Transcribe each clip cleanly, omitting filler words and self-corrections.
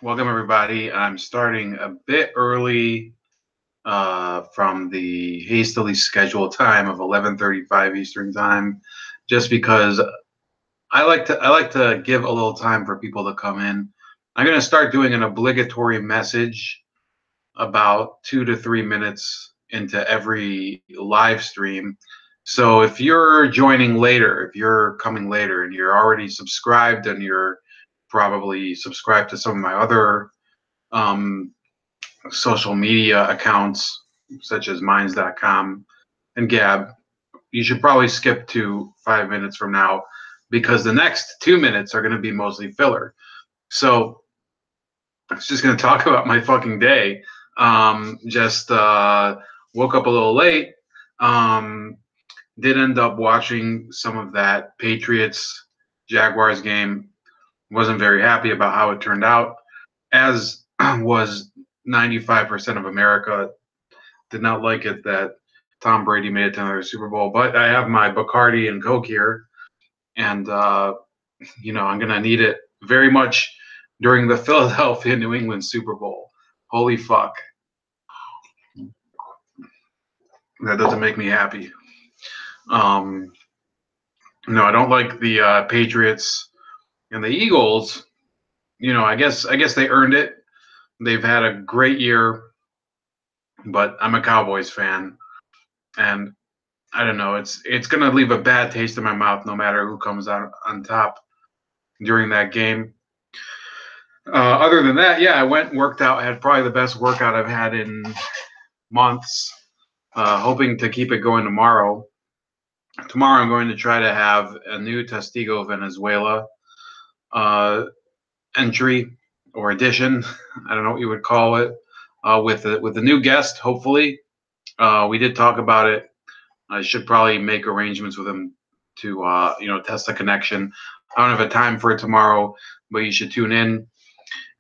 Welcome, everybody. I'm starting a bit early from the hastily scheduled time of 11:35 Eastern Time, just because I like to give a little time for people to come in. I'm going to start doing an obligatory message about 2 to 3 minutes into every live stream. So if you're joining later, if you're coming later and you're already subscribed and you're probably subscribed to some of my other um, social media accounts such as Minds.com and Gab, you should probably skip to 5 minutes from now because the next 2 minutes are going to be mostly filler. So I was just going to talk about my fucking day. Just woke up a little late. Um, did end up watching some of that Patriots Jaguars game. Wasn't very happy about how it turned out, as was 95% of America. Did not like it that Tom Brady made it to another Super Bowl. But I have my Bacardi and Coke here, and I'm gonna need it very much during the Philadelphia New England Super Bowl. Holy fuck, that doesn't make me happy. Um, no, I don't like the Patriots and the Eagles. I guess they earned it. They've had a great year, but I'm a Cowboys fan, and I don't know. It's gonna leave a bad taste in my mouth no matter who comes out on top during that game. Other than that, yeah, I went and worked out. I had probably the best workout I've had in months. Hoping to keep it going tomorrow. Tomorrow, I'm going to try to have a new Testigo Venezuela uh, entry or edition. I don't know what you would call it. With a new guest, hopefully. We did talk about it. I should probably make arrangements with him to test the connection. I don't have a time for it tomorrow, but you should tune in.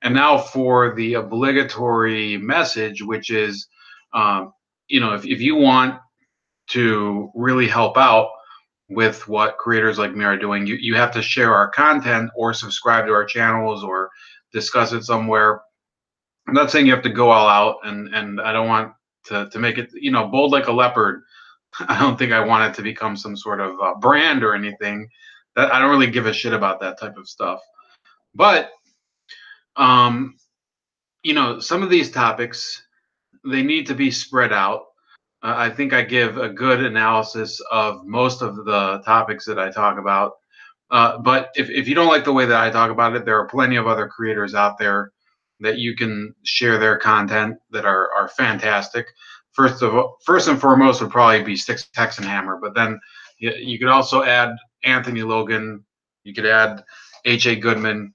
And now for the obligatory message, which is, if you want to really help out with what creators like me are doing, you have to share our content or subscribe to our channels or discuss it somewhere. I'm not saying you have to go all out, and I don't want to make it, bold like a leopard. I don't think I want it to become some sort of brand or anything. That I don't really give a shit about that type of stuff. But um, some of these topics, they need to be spread out. I think I give a good analysis of most of the topics that I talk about. But if you don't like the way that I talk about it, there are plenty of other creators out there that you can share their content that are fantastic. First and foremost would probably be Sticks, Hex, and Hammer. But then you could also add Anthony Logan. You could add H.A. Goodman.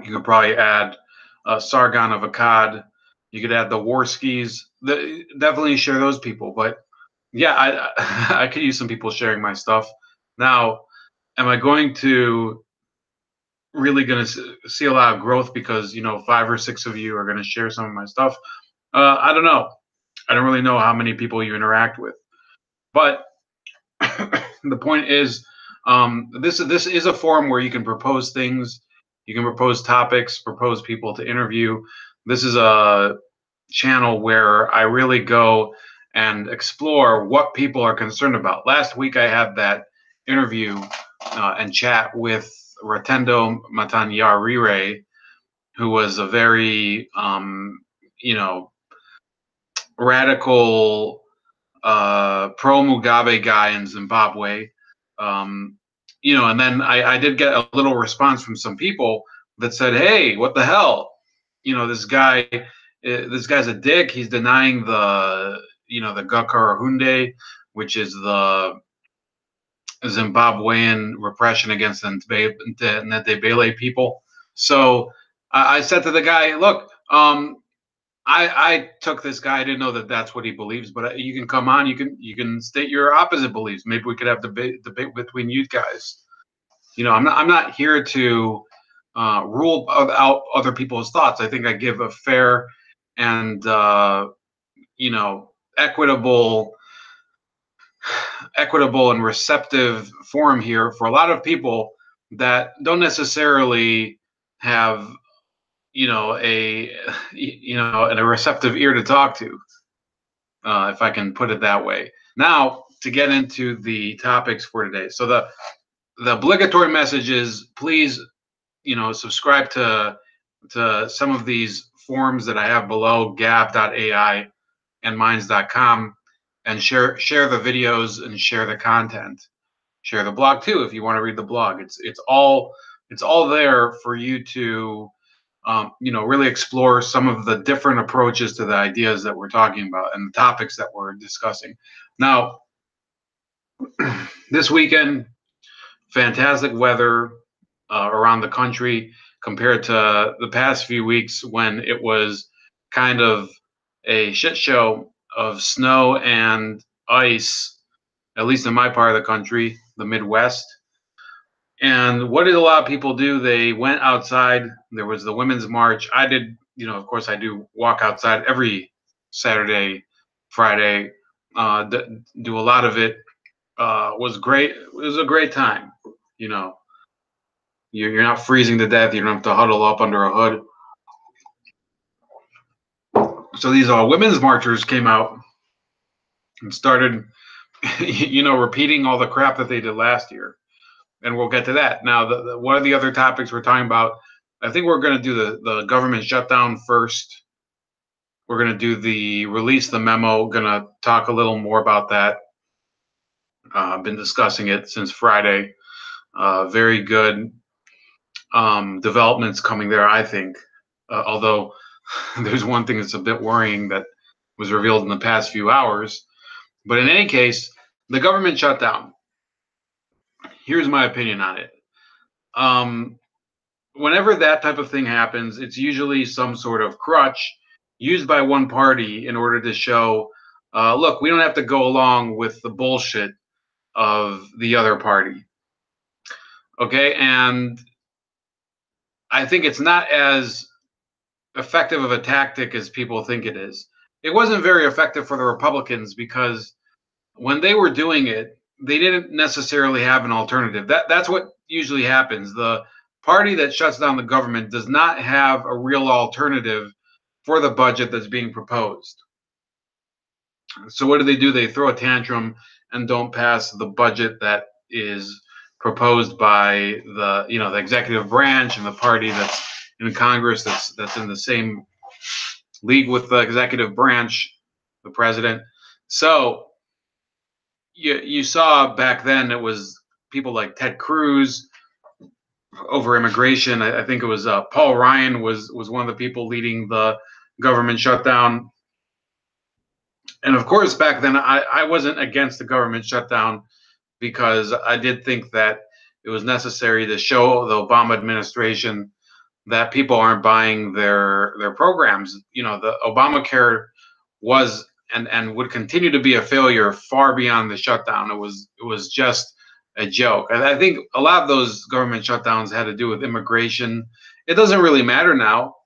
You could probably add Sargon of Akkad. You could add the Warskis. Definitely share those people. But yeah, I could use some people sharing my stuff. Now, am I going to really going to see a lot of growth because 5 or 6 of you are going to share some of my stuff? I don't know. I don't really know how many people you interact with, but the point is, this is a forum where you can propose things, you can propose topics, propose people to interview. This is a channel where I really go and explore what people are concerned about. Last week I had that interview and chat with Rotendo Matanyarire, who was a very radical pro Mugabe guy in Zimbabwe. And then I did get a little response from some people that said, "Hey, what the hell? This guy's a dick. He's denying the Gakara, which is the Zimbabwean repression against the Ndebele people." So I said to the guy, "Look, I took this guy. I didn't know that that's what he believes, but you can come on. You can state your opposite beliefs. Maybe we could have debate between you guys. I'm not here to rule out other people's thoughts. I think I give a fair and equitable and receptive forum here for a lot of people that don't necessarily have and a receptive ear to talk to, if I can put it that way. Now, to get into the topics for today. So the obligatory message is, please, subscribe to some of these forums that I have below, GAB.AI and Minds.com, and share the videos and share the content. Share the blog too if you want to read the blog. It's all there for you to really explore some of the different approaches to the ideas that we're talking about and the topics that we're discussing. Now, this weekend, fantastic weather around the country compared to the past few weeks when it was kind of a shit show of snow and ice, at least in my part of the country, the Midwest. And what did a lot of people do? They went outside. There was the Women's March. I did, of course, I do walk outside every Saturday, Friday, do a lot of it. Was great. It was a great time. You know, you're not freezing to death. You don't have to huddle up under a hood. So these women's marchers came out and started, repeating all the crap that they did last year. And we'll get to that. Now, one of the other topics we're talking about, I think we're going to do the government shutdown first. We're going to do the release the memo. Going to talk a little more about that. I've been discussing it since Friday. Very good developments coming there, I think. Although there's one thing that's a bit worrying that was revealed in the past few hours. But in any case, the government shutdown. Here's my opinion on it. Whenever that type of thing happens, it's usually some sort of crutch used by one party in order to show, look, we don't have to go along with the bullshit of the other party. Okay, and I think it's not as effective of a tactic as people think it is. It wasn't very effective for the Republicans because when they were doing it, they didn't necessarily have an alternative. That's what usually happens. The party that shuts down the government does not have a real alternative for the budget that's being proposed. So what do? They throw a tantrum and don't pass the budget that is proposed by the executive branch and the party that's in Congress that's in the same league with the executive branch, the president. So you saw back then it was people like Ted Cruz over immigration. I think it was Paul Ryan was one of the people leading the government shutdown. And of course, back then I wasn't against the government shutdown because I did think that it was necessary to show the Obama administration that people aren't buying their programs. The Obamacare was and would continue to be a failure far beyond the shutdown. It was just a joke. I think a lot of those government shutdowns had to do with immigration. It doesn't really matter now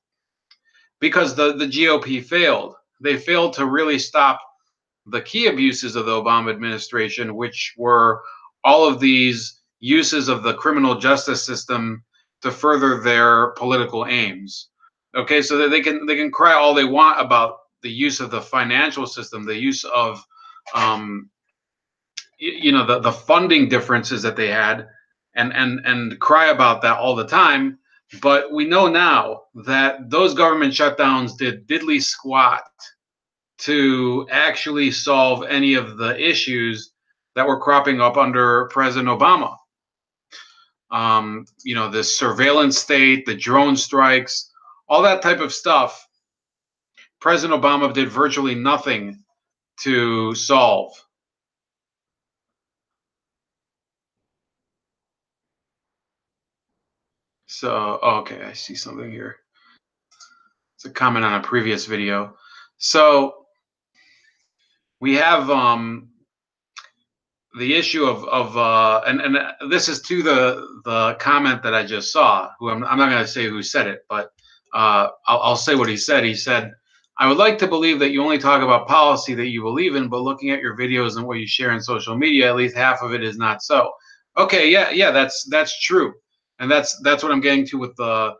because the GOP failed. They failed to really stop the key abuses of the Obama administration, which were all of these uses of the criminal justice system to further their political aims. Okay, so that they can cry all they want about the use of the financial system, the use of the funding differences that they had, and cry about that all the time. But we know now that those government shutdowns did diddly squat to actually solve any of the issues that were cropping up under President Obama. The surveillance state, the drone strikes, all that type of stuff. President Obama did virtually nothing to solve. So, okay, I see something here. It's a comment on a previous video. So we have the issue of and this is to the comment that I just saw. Who I'm not going to say who said it, but I'll say what he said. He said, "I would like to believe that you only talk about policy that you believe in, but looking at your videos and what you share in social media, at least half of it is not so." Okay, yeah, that's true, and that's what I'm getting to with the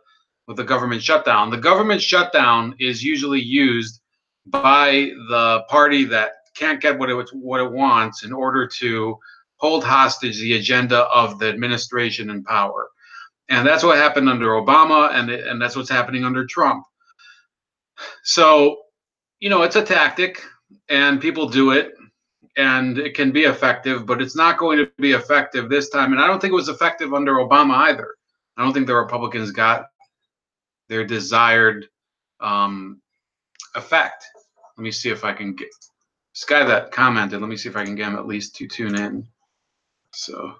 with the government shutdown. The government shutdown is usually used by the party that can't get what it wants in order to hold hostage the agenda of the administration in power. And that's what happened under Obama, and that's what's happening under Trump. So, you know, it's a tactic, and people do it, and it can be effective, but it's not going to be effective this time. And I don't think it was effective under Obama either. I don't think the Republicans got their desired effect. Let me see if I can get this guy that commented. Let me see if I can get him at least to tune in. So,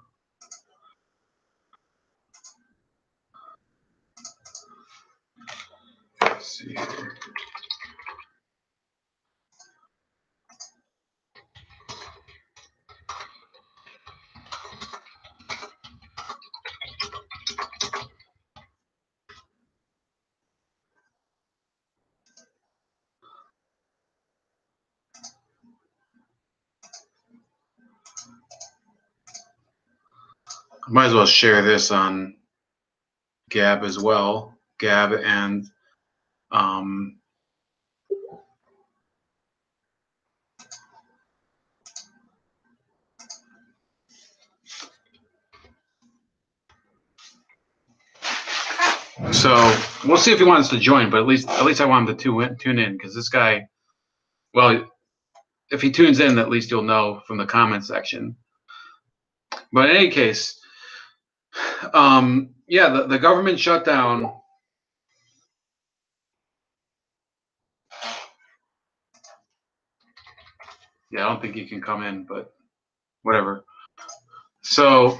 let's see here. I might as well share this on Gab as well. Gab and so we'll see if he wants to join, but at least I want him to tune in, because this guy, well, if he tunes in, at least you'll know from the comment section. But in any case, yeah, the government shutdown. Yeah, I don't think he can come in, but whatever. So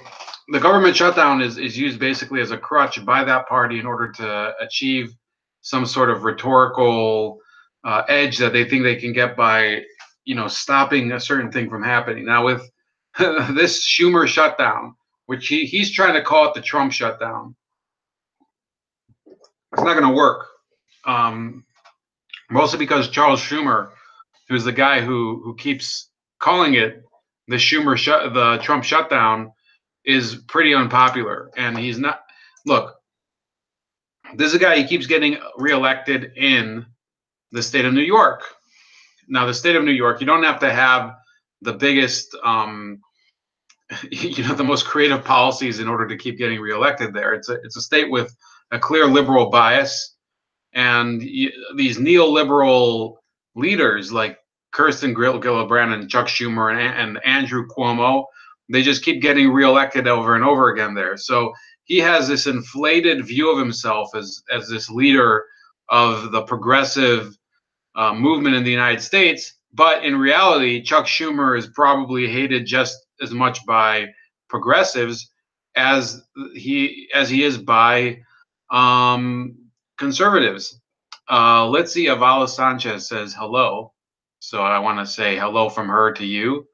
the government shutdown is used basically as a crutch by that party in order to achieve some sort of rhetorical edge that they think they can get by, you know, stopping a certain thing from happening. Now with this Schumer shutdown, which he's trying to call it the Trump shutdown, it's not going to work. Mostly because Charles Schumer, who's the guy who keeps calling it the Trump shutdown, is pretty unpopular, and he's not. Look, this is a guy, he keeps getting reelected in the state of New York. Now, the state of New York, you don't have to have the biggest, you know, the most creative policies in order to keep getting reelected there. It's a state with a clear liberal bias, and these neoliberal leaders like Kirsten Gillibrand and Chuck Schumer and Andrew Cuomo, they just keep getting reelected over and over again there. So he has this inflated view of himself as this leader of the progressive movement in the United States. But in reality, Chuck Schumer is probably hated just as much by progressives as he is by conservatives. Let's see. Avala Sanchez says hello. So I want to say hello from her to you,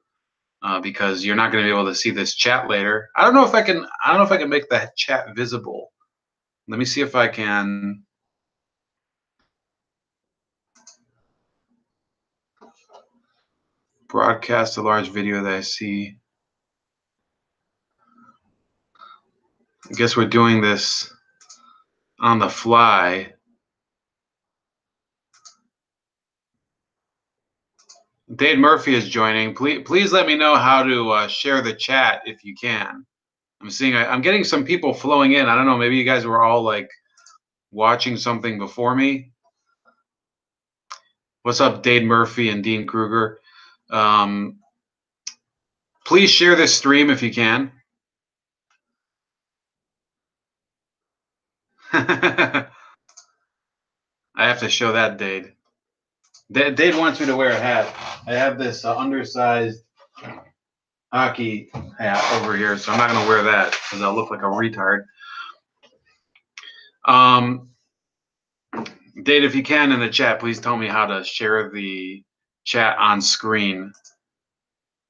because you're not going to be able to see this chat later. I don't know if I can make that chat visible. Let me see if I can. Broadcast a large video that I see. I guess we're doing this on the fly. Dade Murphy is joining. Please let me know how to share the chat if you can. I'm getting some people flowing in. I don't know, maybe you guys were all like watching something before me. What's up, Dade Murphy and Dean Kruger? Please share this stream if you can. I have to show that, Dade. Dade wants me to wear a hat. I have this undersized hockey hat over here, so I'm not going to wear that because I'll look like a retard. Dade, if you can in the chat, please tell me how to share the chat on screen,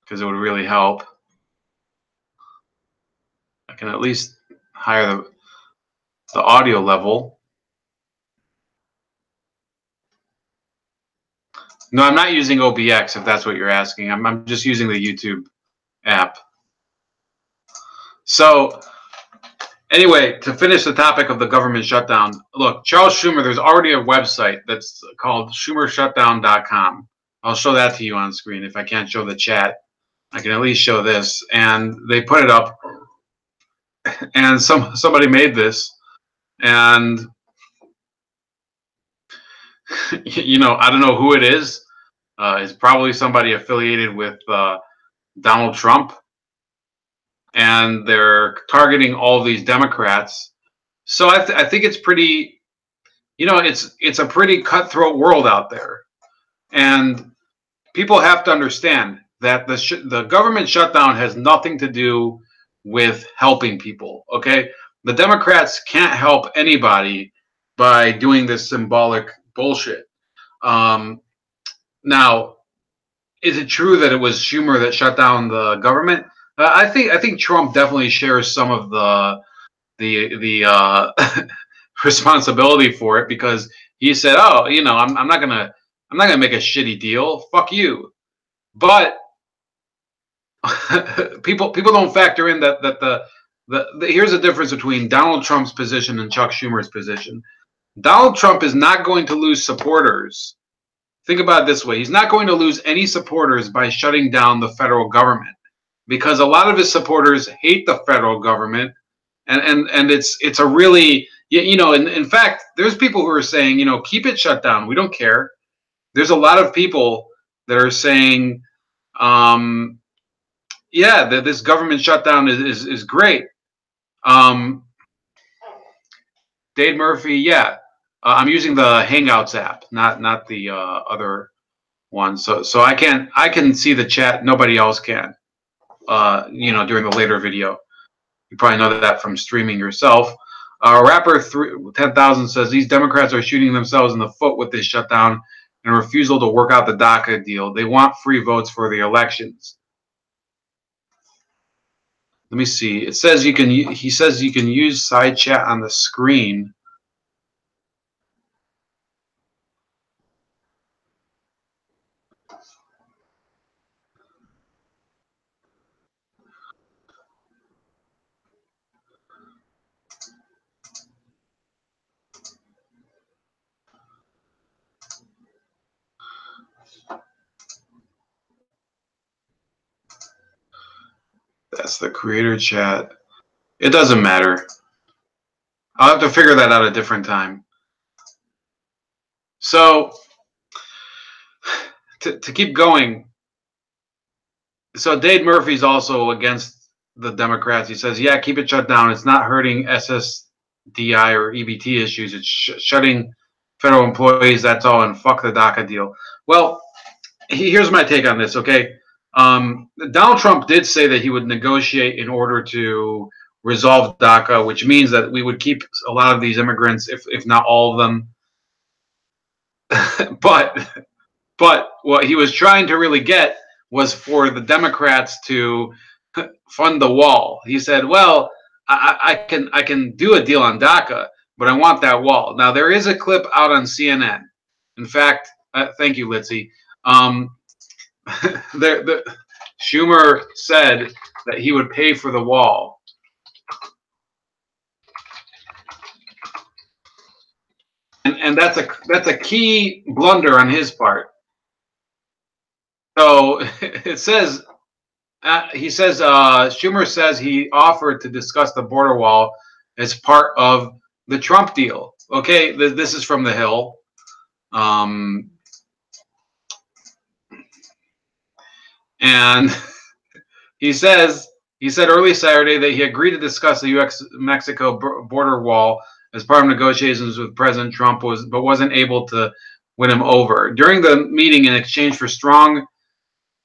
because it would really help. I can at least higher the audio level. No, I'm not using OBX, if that's what you're asking. I'm just using the YouTube app. So Anyway, to finish the topic of the government shutdown, look, Charles Schumer, there's already a website that's called SchumerShutdown.com. I'll show that to you on screen. If I can't show the chat, I can at least show this. And they put it up, and somebody made this, and you know, I don't know who it is. It's probably somebody affiliated with Donald Trump, and they're targeting all these Democrats. So I think it's pretty, you know, it's a pretty cutthroat world out there, and people have to understand that the government shutdown has nothing to do with helping people. Okay, the Democrats can't help anybody by doing this symbolic bullshit. Um, Now, is it true that it was Schumer that shut down the government? I think Trump definitely shares some of the responsibility for it, because he said, "Oh, you know, I'm not gonna make a shitty deal. Fuck you." But people don't factor in that here's the difference between Donald Trump's position and Chuck Schumer's position. Donald Trump is not going to lose supporters. Think about it this way: he's not going to lose any supporters by shutting down the federal government, because a lot of his supporters hate the federal government, and it's a really, you know, in fact, there's people who are saying, you know, keep it shut down. We don't care. There's a lot of people that are saying, yeah, that this government shutdown is great. Um, Dave Murphy, yeah, I'm using the Hangouts app, not the other one. So I can see the chat. Nobody else can. You know, during the later video, you probably know that from streaming yourself. Rapper 10,000 says these Democrats are shooting themselves in the foot with this shutdown and refusal to work out the DACA deal. They want free votes for the elections. Let me see. It says you can. He says you can use side chat on the screen. That's the creator chat. It doesn't matter. I'll have to figure that out a different time. So to keep going, so Dave Murphy's also against the Democrats. He says, yeah, keep it shut down. It's not hurting SSDI or EBT issues. It's shutting federal employees. That's all. And fuck the DACA deal. Well, here's my take on this. Okay. Donald Trump did say that he would negotiate in order to resolve DACA, which means that we would keep a lot of these immigrants, if not all of them. But what he was trying to really get was for the Democrats to fund the wall. He said, "Well, I can do a deal on DACA, but I want that wall." Now there is a clip out on CNN. In fact, thank you, Litzy. Schumer said that he would pay for the wall. And that's a key blunder on his part. So it says, he says, Schumer says he offered to discuss the border wall as part of the Trump deal. Okay, this is from The Hill. And he said early Saturday that he agreed to discuss the U.S.-Mexico border wall as part of negotiations with President Trump, but wasn't able to win him over. During the meeting, in exchange for strong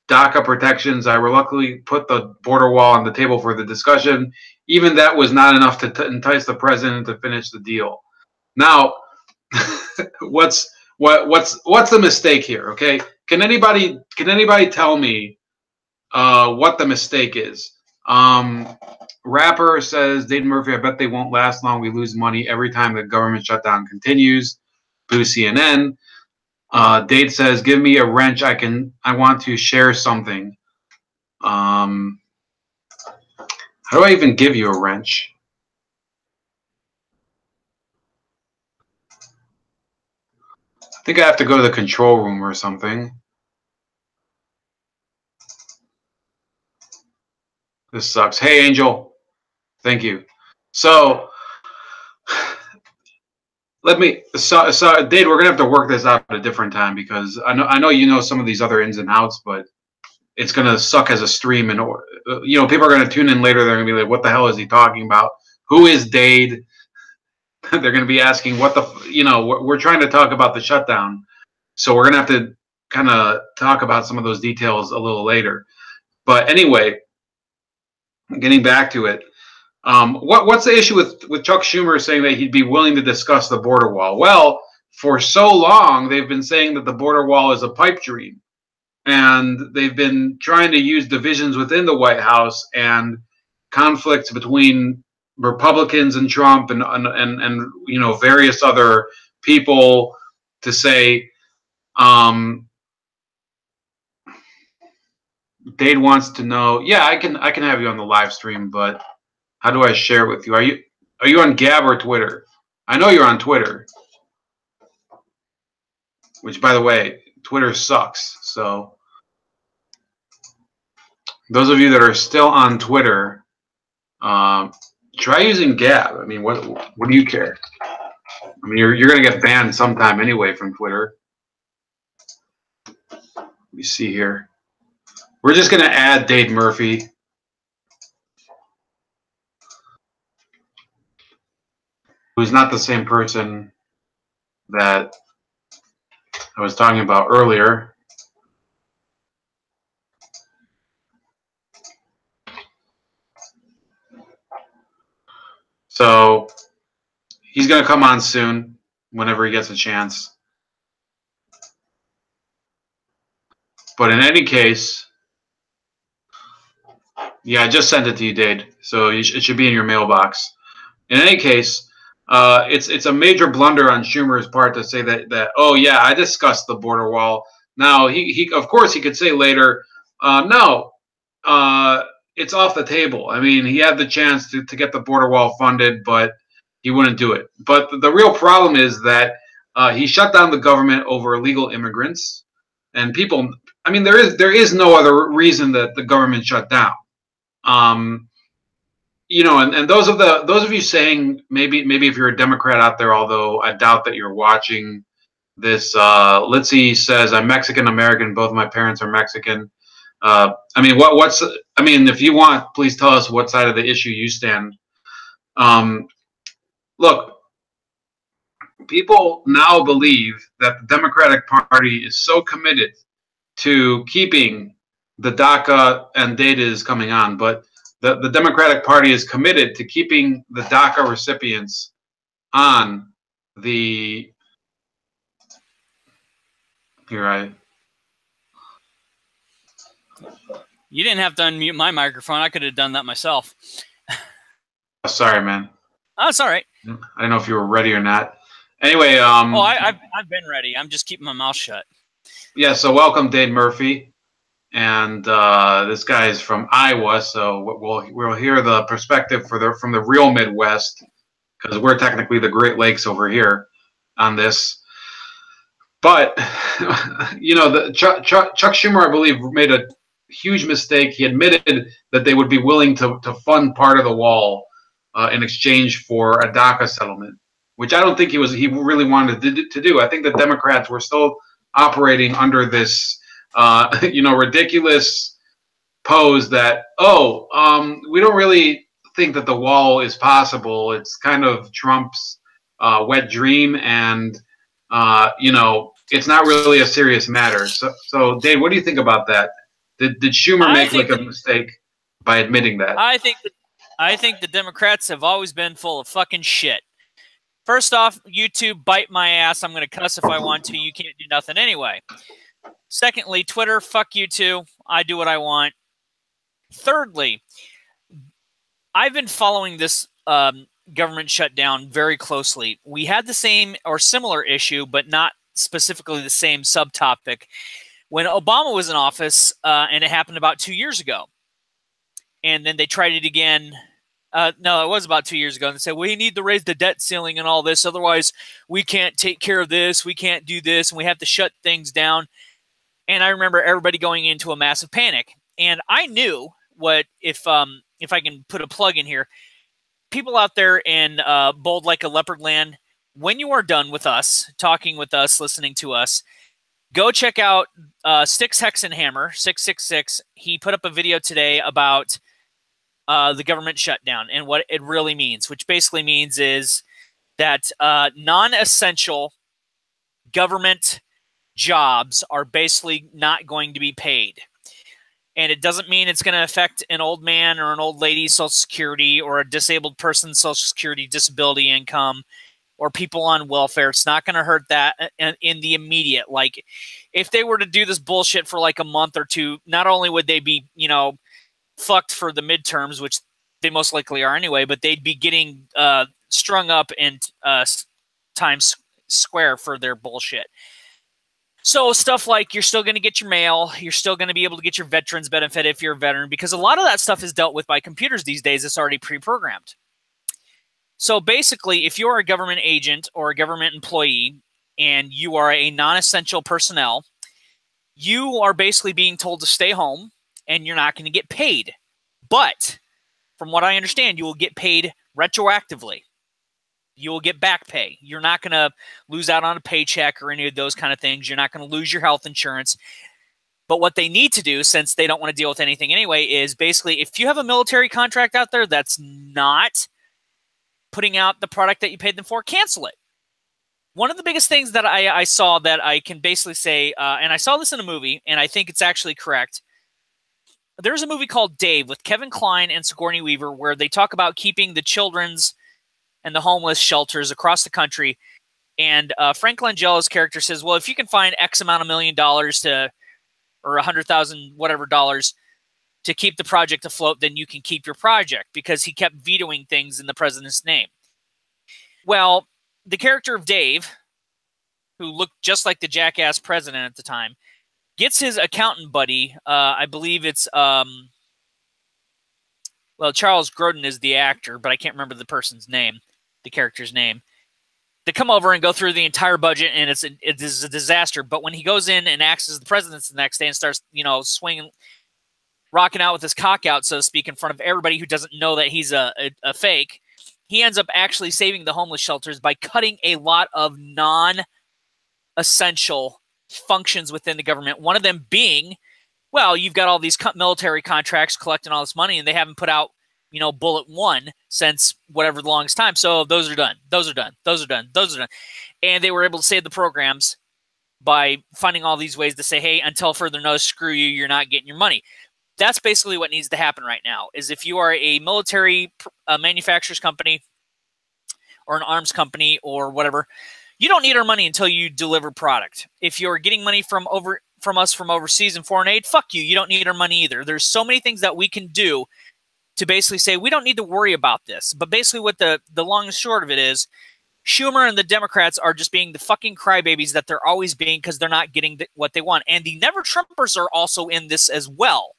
DACA protections, I reluctantly put the border wall on the table for the discussion. Even that was not enough to entice the president to finish the deal. Now, what's the mistake here? Okay, can anybody tell me what the mistake is? Rapper says, Dayton Murphy, I bet they won't last long. We lose money every time the government shutdown continues. Blue CNN. Date says, give me a wrench. I want to share something. How do I even give you a wrench? I think I have to go to the control room or something. This sucks. Hey, Angel. Thank you. So, Dave, we're gonna have to work this out at a different time because I know you know some of these other ins and outs, but it's gonna suck as a stream, and people are gonna tune in later. They're gonna be like, "What the hell is he talking about? Who is Dade?" They're gonna be asking, "What the?" We're trying to talk about the shutdown, so we're gonna have to kind of talk about some of those details a little later. But anyway, getting back to it. What's the issue with Chuck Schumer saying that he'd be willing to discuss the border wall? Well, for so long, they've been saying that the border wall is a pipe dream. And they've been trying to use divisions within the White House and conflicts between Republicans and Trump and various other people to say, Dade wants to know. Yeah, I can have you on the live stream, but how do I share it with you? Are you on Gab or Twitter? I know you're on Twitter. Which, by the way, Twitter sucks. So those of you that are still on Twitter, try using Gab. I mean, what do you care? I mean, you're gonna get banned sometime anyway from Twitter. Let me see here. We're just gonna add Dade Murphy. Who's not the same person that I was talking about earlier. So he's going to come on soon whenever he gets a chance. But in any case, yeah, I just sent it to you, Dade. So it should be in your mailbox. In any case, it's a major blunder on Schumer's part to say that oh yeah, I discussed the border wall. Now he of course he could say later, no, it's off the table. I mean, he had the chance to get the border wall funded, but he wouldn't do it. But the real problem is that he shut down the government over illegal immigrants, and people. I mean, there is no other reason that the government shut down. And those of you saying maybe if you're a Democrat out there, although I doubt that you're watching this. Litzy says I'm Mexican American. Both my parents are Mexican. I mean, if you want, please tell us what side of the issue you stand. Look, people now believe that the Democratic Party is so committed to keeping the DACA, and data is coming on, but the Democratic Party is committed to keeping the DACA recipients on the. You didn't have to unmute my microphone. I could have done that myself. Sorry, man. Oh, it's all right. I don't know if you were ready or not. Anyway, I've been ready. I'm just keeping my mouth shut. Yeah. So welcome, Dade Murphy, and this guy is from Iowa. So we'll hear the perspective from the real Midwest, because we're technically the Great Lakes over here on this. But Chuck Schumer, I believe, made a huge mistake. He admitted that they would be willing to fund part of the wall in exchange for a DACA settlement, which I don't think he really wanted to do. I think the Democrats were still operating under this ridiculous pose that we don't really think that the wall is possible. It's kind of Trump's wet dream, and it's not really a serious matter. So Dave, what do you think about that? Did Schumer make a mistake by admitting that? I think the Democrats have always been full of fucking shit. First off, YouTube, bite my ass. I'm going to cuss if I want to. You can't do nothing anyway. Secondly, Twitter, fuck you too. I do what I want. Thirdly, I've been following this government shutdown very closely. We had the same or similar issue, but not specifically the same subtopic, when Obama was in office, and it happened about 2 years ago. And then they tried it again No, it was about 2 years ago. And they said, we need to raise the debt ceiling and all this. Otherwise, we can't take care of this. We can't do this. And we have to shut things down. And I remember everybody going into a massive panic. And I knew what, if I can put a plug in here, people out there in Bold Like a Leopard Land, when you are done with us, talking with us, listening to us, go check out Styx Hexenhammer 666. He put up a video today about the government shutdown and what it really means, which basically means is that non-essential government jobs are basically not going to be paid. And it doesn't mean it's going to affect an old man or an old lady's Social Security or a disabled person's Social Security disability income or people on welfare. It's not going to hurt that in the immediate. Like, if they were to do this bullshit for like a month or two, not only would they be, fucked for the midterms, which they most likely are anyway, but they'd be getting strung up in Times Square for their bullshit. So stuff like you're still going to get your mail, you're still going to be able to get your veterans benefit if you're a veteran, because a lot of that stuff is dealt with by computers these days. It's already pre-programmed. So basically, if you're a government agent or a government employee and you are a non-essential personnel, you are basically being told to stay home and you're not going to get paid. But from what I understand, you will get paid retroactively. You will get back pay. You're not going to lose out on a paycheck or any of those kind of things. You're not going to lose your health insurance. But what they need to do, since they don't want to deal with anything anyway, is basically if you have a military contract out there that's not putting out the product that you paid them for, cancel it. One of the biggest things that I saw that I can basically say, and I saw this in a movie, and I think it's actually correct. There's a movie called Dave with Kevin Kline and Sigourney Weaver where they talk about keeping the children's and the homeless shelters across the country. And Frank Langella's character says, well, if you can find X amount of $1 million to, or 100,000 whatever dollars to keep the project afloat, then you can keep your project, because he kept vetoing things in the president's name. Well, the character of Dave, who looked just like the jackass president at the time, gets his accountant buddy, I believe it's, well, Charles Grodin is the actor, but I can't remember the person's name, the character's name. They come over and go through the entire budget, and it is a disaster. But when he goes in and acts as the president the next day and starts, swinging, rocking out with his cock out, so to speak, in front of everybody who doesn't know that he's a fake, he ends up actually saving the homeless shelters by cutting a lot of non-essential functions within the government. One of them being, well, you've got all these military contracts collecting all this money, and they haven't put out, bullet one since whatever the longest time. So those are done. Those are done. Those are done. Those are done. And they were able to save the programs by finding all these ways to say, hey, until further notice, screw you, you're not getting your money. That's basically what needs to happen right now, is if you are a military manufacturer's company or an arms company or whatever, you don't need our money until you deliver product. If you're getting money from us from overseas and foreign aid, fuck you. You don't need our money either. There's so many things that we can do to basically say we don't need to worry about this. But basically what the long and short of it is, Schumer and the Democrats are just being the fucking crybabies that they're always being, because they're not getting what they want. And the Never-Trumpers are also in this as well.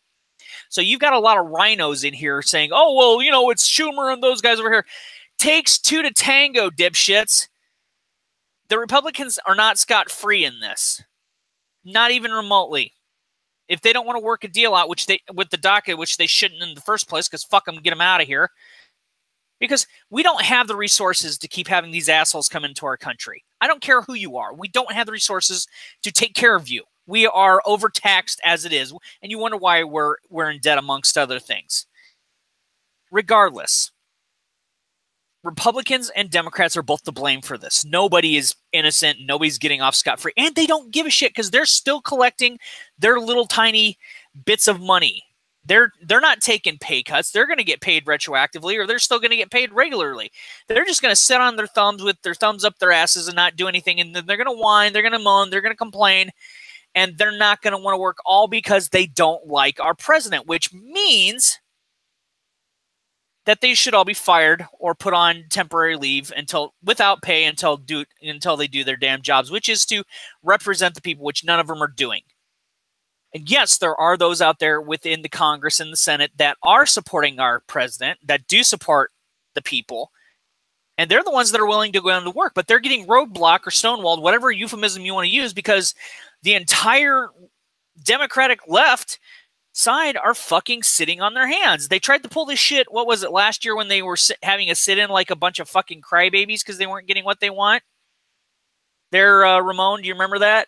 So you've got a lot of rhinos in here saying, oh, well, it's Schumer and those guys over here. Takes two to tango, dipshits. The Republicans are not scot-free in this. Not even remotely. If they don't want to work a deal out, with the DACA, which they shouldn't in the first place, because fuck them, get them out of here. Because we don't have the resources to keep having these assholes come into our country. I don't care who you are. We don't have the resources to take care of you. We are overtaxed as it is, and you wonder why we're in debt, amongst other things. Regardless, Republicans and Democrats are both to blame for this. Nobody is innocent. Nobody's getting off scot-free. And they don't give a shit, because they're still collecting their little tiny bits of money. They're not taking pay cuts. They're going to get paid retroactively, or they're still going to get paid regularly. They're just going to sit on their thumbs with their thumbs up their asses and not do anything. And then they're going to whine. They're going to moan. They're going to complain. And they're not going to want to work, all because they don't like our president, which means that they should all be fired or put on temporary leave without pay until they do their damn jobs, which is to represent the people, which none of them are doing. And yes, there are those out there within the Congress and the Senate that are supporting our president, that do support the people. And they're the ones that are willing to go into work, but they're getting roadblocked or stonewalled, whatever euphemism you want to use, because the entire Democratic left side are fucking sitting on their hands. They tried to pull this shit, what was it, last year when they were having a sit-in like a bunch of fucking crybabies because they weren't getting what they want? Ramon, do you remember that?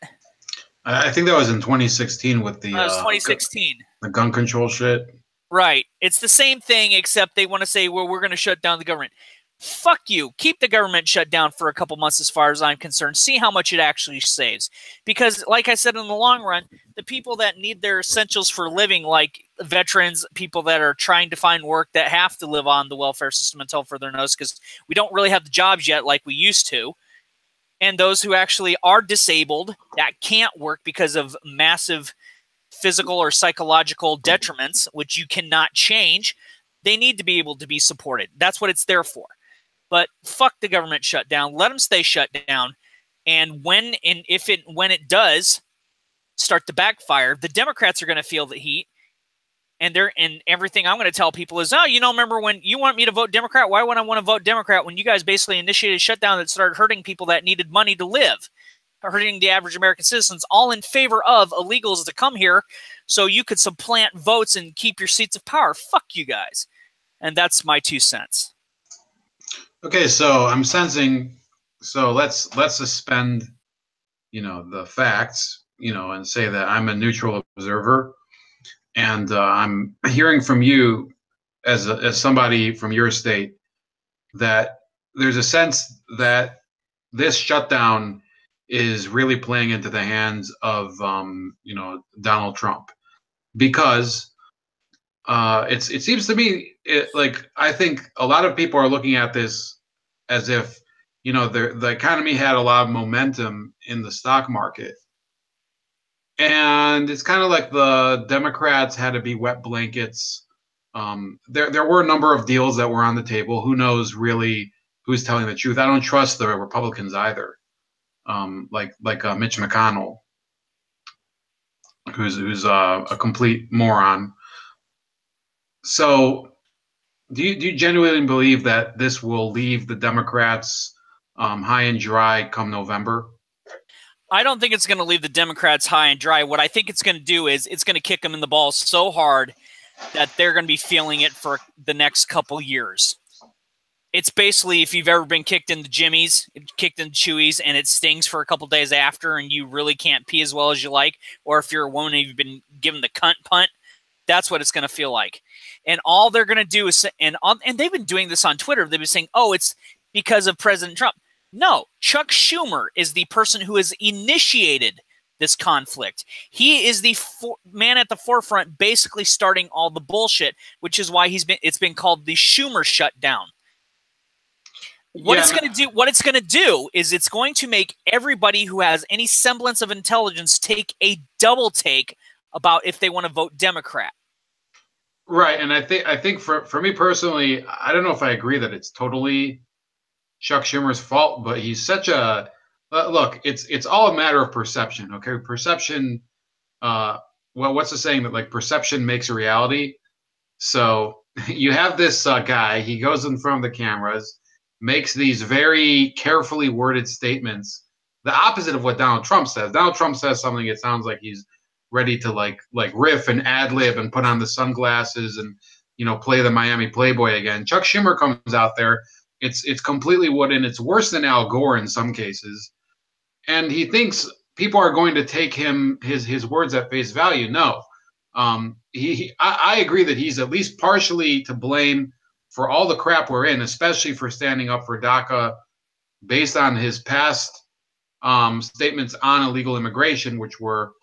I think that was in 2016 with the, was 2016. The gun control shit. Right. It's the same thing, except they want to say, well, we're going to shut down the government. Fuck you. Keep the government shut down for a couple months as far as I'm concerned. See how much it actually saves. Because, like I said, in the long run, the people that need their essentials for living, like veterans, people that are trying to find work that have to live on the welfare system until further notice because we don't really have the jobs yet like we used to, and those who actually are disabled that can't work because of massive physical or psychological detriments, which you cannot change, they need to be able to be supported. That's what it's there for. But fuck the government shutdown. Let them stay shut down. And when it does start to backfire, the Democrats are going to feel the heat. And everything I'm going to tell people is, oh, remember when you want me to vote Democrat? Why would I want to vote Democrat when you guys basically initiated a shutdown that started hurting people that needed money to live, hurting the average American citizens, all in favor of illegals to come here so you could supplant votes and keep your seats of power? Fuck you guys. And that's my 2 cents. Okay, so I'm sensing. So let's suspend, the facts, and say that I'm a neutral observer, and I'm hearing from you as somebody from your state that there's a sense that this shutdown is really playing into the hands of Donald Trump, because it seems to me like I think a lot of people are looking at this as if the economy had a lot of momentum in the stock market, and it's kind of like the Democrats had to be wet blankets. There were a number of deals that were on the table. Who knows really who's telling the truth? I don't trust the Republicans either. Like Mitch McConnell, who's a complete moron. So, do you genuinely believe that this will leave the Democrats high and dry come November? I don't think it's going to leave the Democrats high and dry. What I think it's going to do is it's going to kick them in the balls so hard that they're going to be feeling it for the next couple years. It's basically if you've ever been kicked in the jimmies, kicked in the chewies, and it stings for a couple days after and you really can't pee as well as you like, or if you're a woman and you've been given the cunt punt, that's what it's going to feel like. And all they're going to do is, and they've been doing this on Twitter, they've been saying, oh, it's because of President Trump. No, Chuck Schumer is the person who has initiated this conflict. He is the man at the forefront basically starting all the bullshit, which is why it's been called the Schumer shutdown. What it's going to do is it's going to make everybody who has any semblance of intelligence take a double take about if they want to vote Democrat. Right, and I think for me personally, I don't know if I agree that it's totally Chuck Schumer's fault, but he's such a look. It's all a matter of perception. Okay, perception. Well, what's the saying that like perception makes a reality? So you have this guy. He goes in front of the cameras, makes these very carefully worded statements, the opposite of what Donald Trump says. Donald Trump says something. It sounds like he's ready to like riff and ad lib and put on the sunglasses and play the Miami Playboy again. Chuck Schumer comes out there. It's completely wooden. It's worse than Al Gore in some cases, and he thinks people are going to take his words at face value. No, I agree that he's at least partially to blame for all the crap we're in, especially for standing up for DACA, based on his past statements on illegal immigration, which were,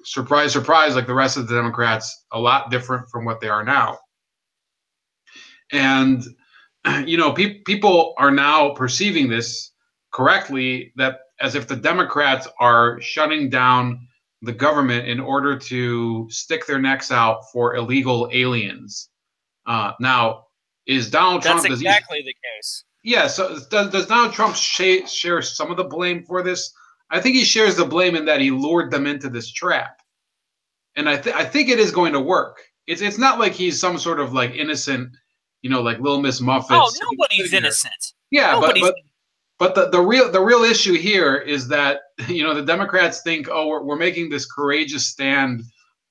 surprise, surprise, like the rest of the Democrats, a lot different from what they are now. And, people are now perceiving this correctly, that as if the Democrats are shutting down the government in order to stick their necks out for illegal aliens. Now, is Donald Trump... That's exactly the case. Yeah, so does Donald Trump share some of the blame for this? I think he shares the blame in that he lured them into this trap. and I think it is going to work. It's not like he's some sort of like innocent, like Little Miss Muffet. Oh, nobody's innocent. Yeah, nobody's but the real issue here is that the Democrats think, oh, we're making this courageous stand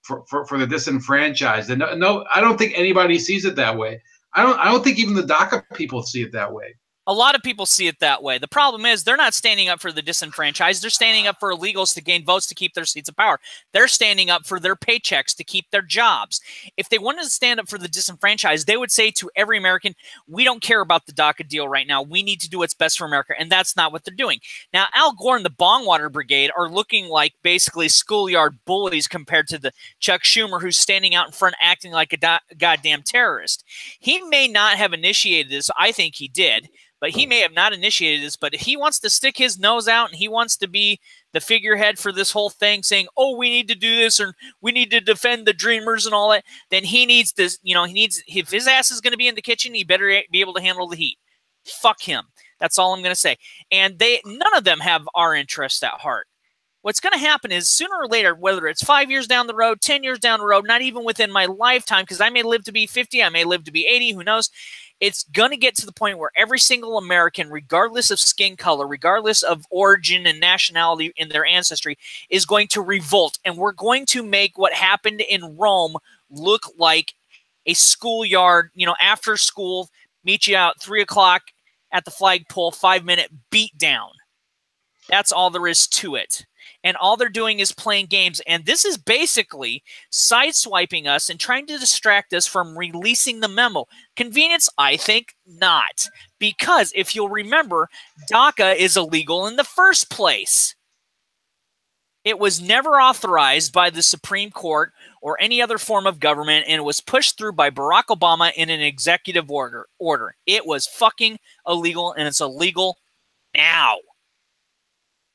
for the disenfranchised, and no, I don't think anybody sees it that way. I don't think even the DACA people see it that way. A lot of people see it that way. The problem is they're not standing up for the disenfranchised. They're standing up for illegals to gain votes to keep their seats of power. They're standing up for their paychecks to keep their jobs. If they wanted to stand up for the disenfranchised, they would say to every American, we don't care about the DACA deal right now. We need to do what's best for America. And that's not what they're doing. Now, Al Gore and the Bongwater Brigade are looking like basically schoolyard bullies compared to the Chuck Schumer who's standing out in front acting like a goddamn terrorist. He may not have initiated this. I think he did. But he may have not initiated this, but he wants to stick his nose out and he wants to be the figurehead for this whole thing saying, oh, we need to do this or we need to defend the dreamers and all that. Then he needs this, if his ass is going to be in the kitchen, he better be able to handle the heat. Fuck him. That's all I'm going to say. And none of them have our interests at heart. What's going to happen is sooner or later, whether it's 5 years down the road, 10 years down the road, not even within my lifetime, because I may live to be 50, I may live to be 80, who knows? It's going to get to the point where every single American, regardless of skin color, regardless of origin and nationality in their ancestry, is going to revolt. And we're going to make what happened in Rome look like a schoolyard, after school, meet you out 3 o'clock at the flagpole, 5-minute beat down. That's all there is to it. And all they're doing is playing games. And this is basically sideswiping us and trying to distract us from releasing the memo. Convenience? I think not. Because if you'll remember, DACA is illegal in the first place. It was never authorized by the Supreme Court or any other form of government, and it was pushed through by Barack Obama in an executive order. It was fucking illegal, and it's illegal now.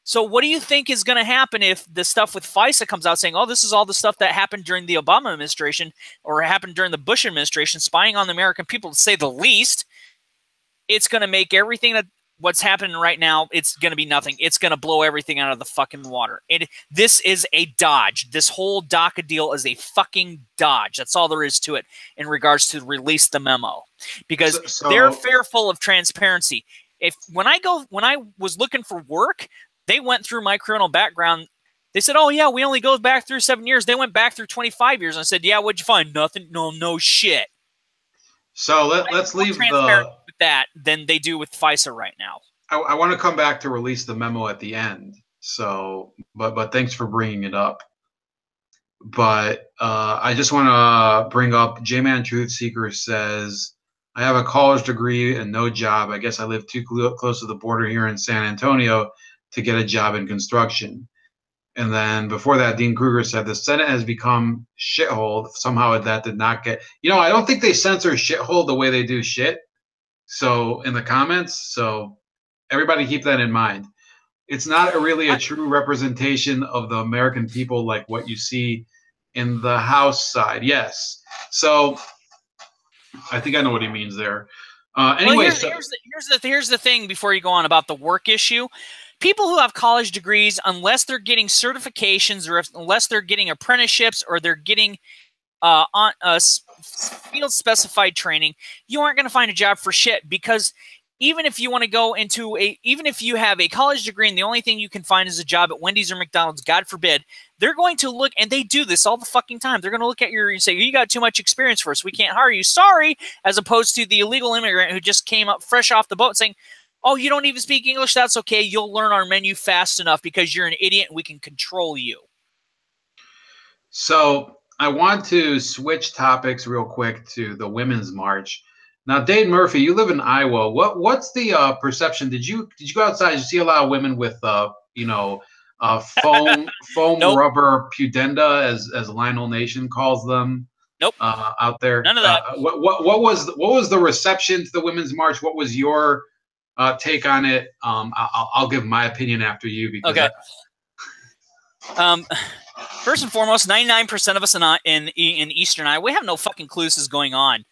So what do you think is going to happen if the stuff with FISA comes out saying, oh, this is all the stuff that happened during the Obama administration or happened during the Bush administration, spying on the American people, to say the least? It's going to make everything what's happening right now, it's going to be nothing. It's going to blow everything out of the fucking water. This is a dodge. This whole DACA deal is a fucking dodge. That's all there is to it in regards to release the memo. Because they're fearful of transparency. When I was looking for work, they went through my criminal background. They said, oh, yeah, we only go back through 7 years. They went back through 25 years. And I said, yeah, what'd you find? Nothing. No shit. So let's leave with that than they do with FISA right now. I want to come back to release the memo at the end. So, but thanks for bringing it up. But I just want to bring up J-Man Truth Seeker says, I have a college degree and no job. I guess I live too close to the border here in San Antonio to get a job in construction. And then before that, Dean Kruger said the Senate has become shithole. Somehow that did not get, I don't think they censor shithole the way they do shit. So in the comments, so everybody keep that in mind. It's not really a true representation of the American people like what you see in the House side. Yes. So I think I know what he means there. Anyway, here's the thing before you go on about the work issue. People who have college degrees, unless they're getting certifications or unless they're getting apprenticeships or they're getting field-specified training, you aren't going to find a job for shit. Because even if you want to go into even if you have a college degree and the only thing you can find is a job at Wendy's or McDonald's, God forbid, they're going to look, and they do this all the fucking time. They're going to look at you and say, you got too much experience for us. We can't hire you. Sorry. As opposed to the illegal immigrant who just came up fresh off the boat saying, oh, you don't even speak English? That's okay. You'll learn our menu fast enough because you're an idiot and we can control you. So I want to switch topics real quick to the Women's March. Now, Dave Murphy, you live in Iowa. What's the perception? Did you go outside? Did you see a lot of women with foam Nope. rubber pudenda, as Lionel Nation calls them? Nope. Out there. None of that. What was the reception to the Women's March? What was your take on it? I'll give my opinion after you. Because okay. First and foremost, 99% of us in Eastern Iowa, we have no fucking clue this is going on.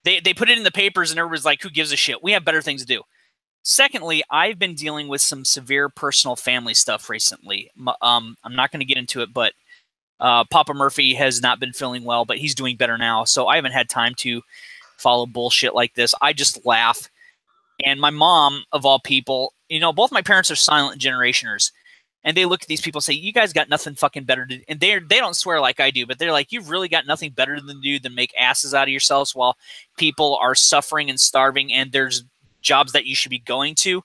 They put it in the papers and everybody's like, who gives a shit? We have better things to do. Secondly, I've been dealing with some severe personal family stuff recently. I'm not going to get into it, but Papa Murphy has not been feeling well, but he's doing better now. So I haven't had time to follow bullshit like this. I just laugh. And my mom, of all people, you know, both my parents are silent generationers. And they look at these people and say, you guys got nothing fucking better to do. And they don't swear like I do, but they're like, you've really got nothing better to do than make asses out of yourselves while people are suffering and starving and there's jobs that you should be going to.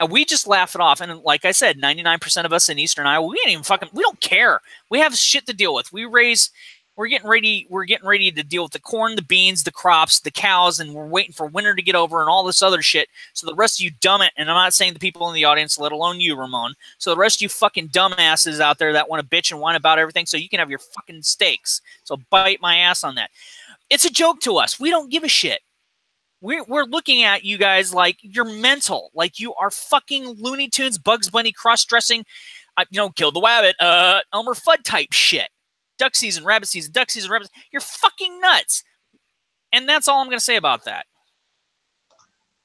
And we just laugh it off. And like I said, 99% of us in Eastern Iowa, we ain't even fucking, we don't care. We have shit to deal with. We're getting ready to deal with the corn, the beans, the crops, the cows, and we're waiting for winter to get over and all this other shit. So the rest of you dumb it, and I'm not saying the people in the audience, let alone you, Ramon. So the rest of you fucking dumbasses out there that want to bitch and whine about everything so you can have your fucking steaks. So bite my ass on that. It's a joke to us. We don't give a shit. We're looking at you guys like you're mental, like you are fucking Looney Tunes, Bugs Bunny, cross-dressing, kill the wabbit, Elmer Fudd type shit. Duck season, rabbit season, duck season, rabbit season. You're fucking nuts. And that's all I'm going to say about that.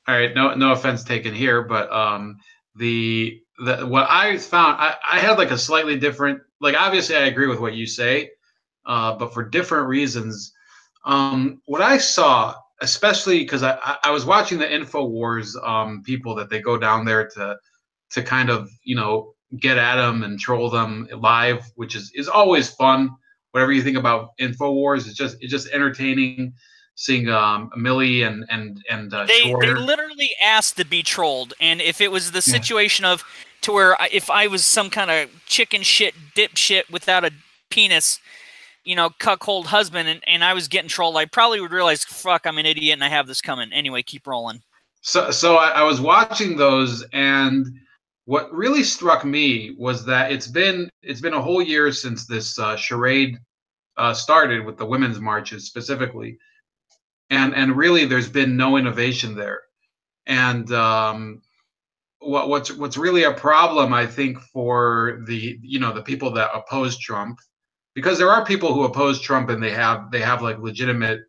All right, no offense taken here, but what I found, I had like a slightly different, like obviously I agree with what you say, but for different reasons. What I saw, especially because I was watching the InfoWars people that they go down there to kind of, get at them and troll them live, which is always fun. Whatever you think about InfoWars, it's just entertaining seeing Millie and they literally asked to be trolled, and if it was the situation of to where if I was some kind of chicken shit dipshit without a penis, cuckold husband, and I was getting trolled, I probably would realize, fuck, I'm an idiot and I have this coming. Anyway, keep rolling. So I was watching those, and what really struck me was that it's been a whole year since this charade started with the women's marches specifically, and really there's been no innovation there. And what's really a problem, I think, for the people that oppose Trump, because there are people who oppose Trump and they have like legitimate,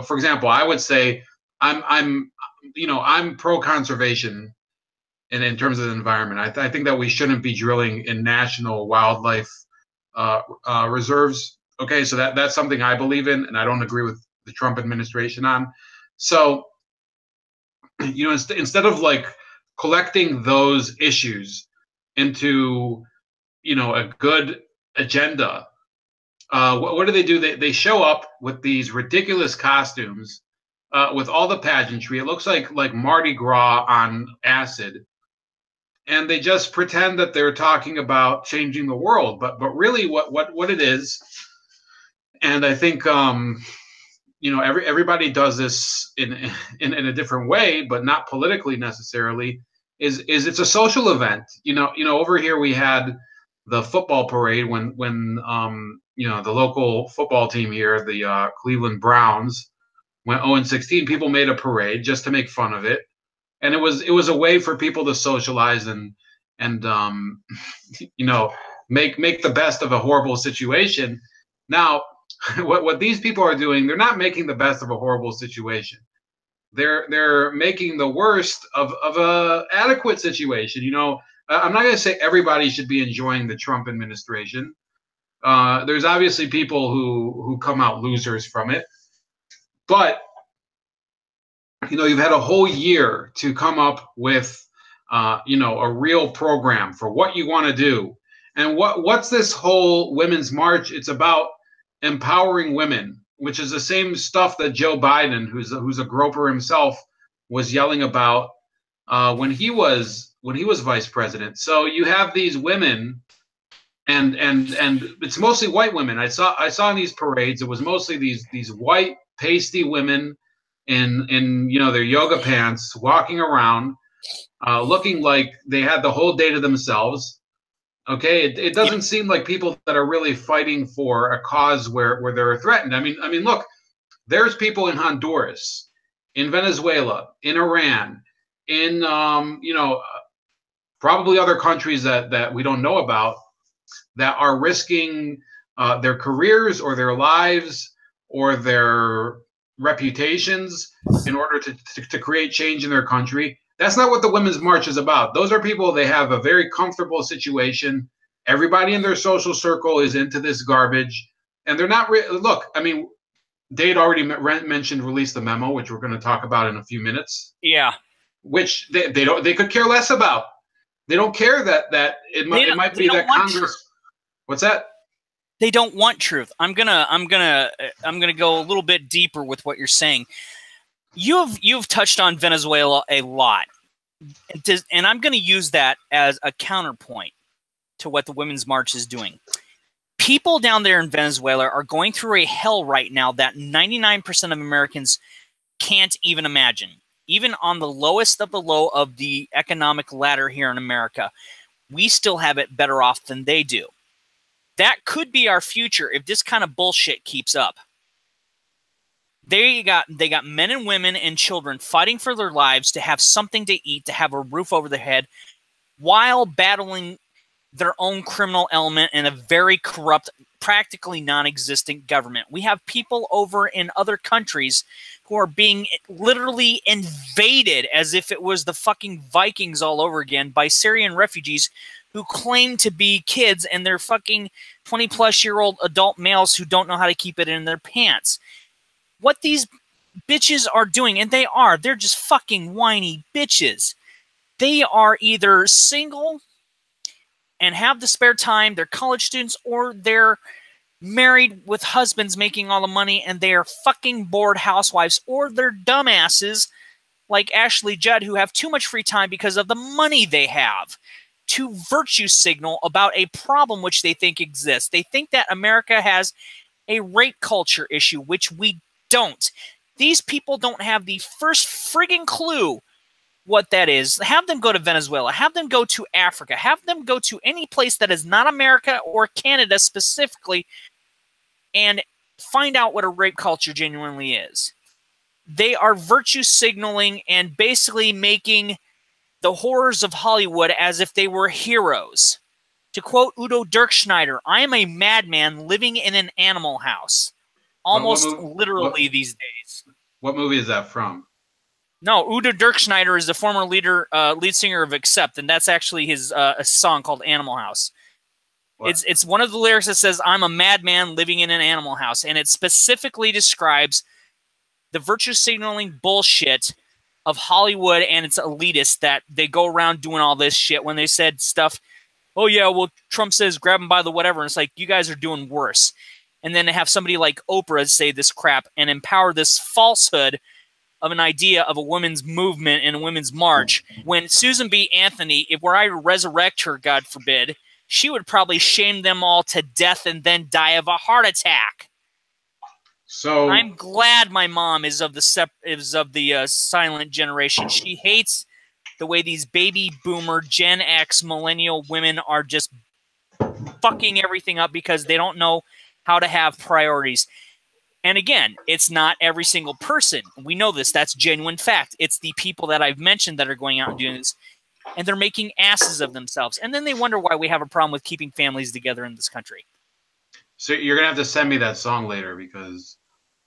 for example, I would say I'm pro conservation. And in terms of the environment, I think that we shouldn't be drilling in national wildlife reserves. Okay, so that's something I believe in, and I don't agree with the Trump administration on. So, instead of like collecting those issues into, a good agenda, what do? They show up with these ridiculous costumes, with all the pageantry. It looks like Mardi Gras on acid. And they just pretend that they're talking about changing the world, but really what it is, and I think everybody does this in a different way, but not politically necessarily. Is it's a social event. Over here we had the football parade when the local football team here, the Cleveland Browns, went 0-16. People made a parade just to make fun of it. And it was a way for people to socialize and make the best of a horrible situation. Now, what these people are doing, they're not making the best of a horrible situation. They're making the worst of a adequate situation. I'm not going to say everybody should be enjoying the Trump administration. There's obviously people who come out losers from it, but you've had a whole year to come up with, a real program for what you want to do. And what's this whole women's march? It's about empowering women, which is the same stuff that Joe Biden, who's a groper himself, was yelling about when he was vice president. So you have these women, and it's mostly white women. I saw in these parades, it was mostly these white pasty women in their yoga pants, walking around, looking like they had the whole day to themselves. Okay, it doesn't seem like people that are really fighting for a cause where they're threatened. I mean, look, there's people in Honduras, in Venezuela, in Iran, in probably other countries that we don't know about, that are risking their careers or their lives or their reputations in order to create change in their country. That's not what the Women's March is about. Those are people, they have a very comfortable situation. Everybody in their social circle is into this garbage, and they're not. Look, I mean, they had already mentioned release the memo, which we're going to talk about in a few minutes. Yeah, which they could care less about. They don't care that it might be that Congress. What's that? They don't want truth. I'm gonna go a little bit deeper with what you're saying. You've touched on Venezuela a lot, and I'm going to use that as a counterpoint to what the Women's March is doing. People down there in Venezuela are going through a hell right now that 99% of Americans can't even imagine. Even on the lowest of the low of the economic ladder here in America, we still have it better off than they do. That could be our future if this kind of bullshit keeps up. They got men and women and children fighting for their lives to have something to eat, to have a roof over their head, while battling their own criminal element in a very corrupt, practically non-existent government. We have people over in other countries who are being literally invaded as if it was the fucking Vikings all over again by Syrian refugees who claim to be kids, and they're fucking 20-plus-year-old adult males who don't know how to keep it in their pants. What these bitches are doing, and they're just fucking whiny bitches. They are either single and have the spare time, they're college students, or they're married with husbands making all the money, and they are fucking bored housewives, or they're dumbasses like Ashley Judd who have too much free time because of the money they have to virtue signal about a problem which they think exists. They think that America has a rape culture issue, which we don't. These people don't have the first friggin' clue what that is. Have them go to Venezuela. Have them go to Africa. Have them go to any place that is not America or Canada specifically and find out what a rape culture genuinely is. They are virtue signaling and basically making the horrors of Hollywood as if they were heroes. To quote Udo Dirkschneider, I am a madman living in an animal house. Almost literally these days. What movie is that from? No, Udo Dirkschneider is the former lead singer of Accept, and that's actually his a song called Animal House. What? It's one of the lyrics that says, I'm a madman living in an animal house, and it specifically describes the virtue signaling bullshit of Hollywood and its elitists that they go around doing all this shit when they said stuff, oh yeah, well, Trump says grab him by the whatever, and it's like, you guys are doing worse. And then to have somebody like Oprah say this crap and empower this falsehood of an idea of a women's movement and a women's march, when Susan B. Anthony, if were I to resurrect her, God forbid, she would probably shame them all to death and then die of a heart attack. So I'm glad my mom is of the silent generation. She hates the way these baby boomer Gen X millennial women are just fucking everything up because they don't know how to have priorities. And again, it's not every single person. We know this. That's genuine fact. It's the people that I've mentioned that are going out and doing this, and they're making asses of themselves. And then they wonder why we have a problem with keeping families together in this country. So you're going to have to send me that song later because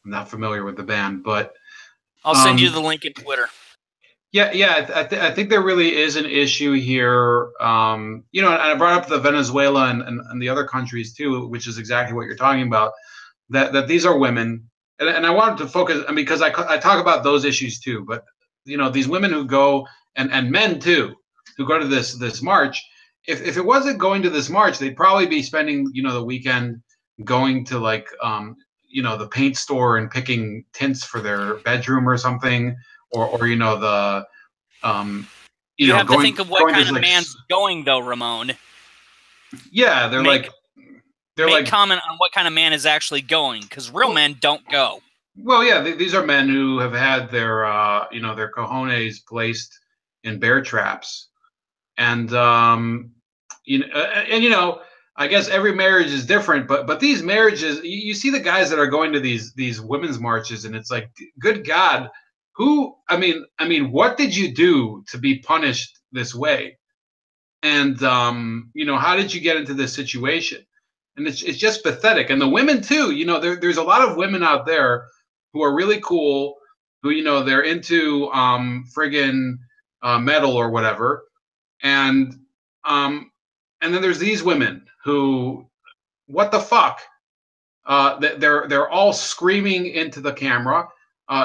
I'm not familiar with the band. But I'll send you the link in Twitter. Yeah. I think there really is an issue here. And I brought up the Venezuela and the other countries too, which is exactly what you're talking about. That these are women, and I wanted to focus because I talk about those issues too. But these women who go and men too who go to this march. If it wasn't going to this march, they'd probably be spending the weekend going to like the paint store and picking tints for their bedroom or something, or you have to think of what kind of man's going though, Ramon. Yeah, Make comment on what kind of man is actually going, because real men don't go. Well, yeah, these are men who have had their their cojones placed in bear traps, and I guess every marriage is different, but these marriages, you see the guys that are going to these women's marches, and it's like, good God, what did you do to be punished this way? And how did you get into this situation? And it's just pathetic. And the women too, there's a lot of women out there who are really cool, who they're into friggin' metal or whatever, and then there's these women who, what the fuck? They're all screaming into the camera.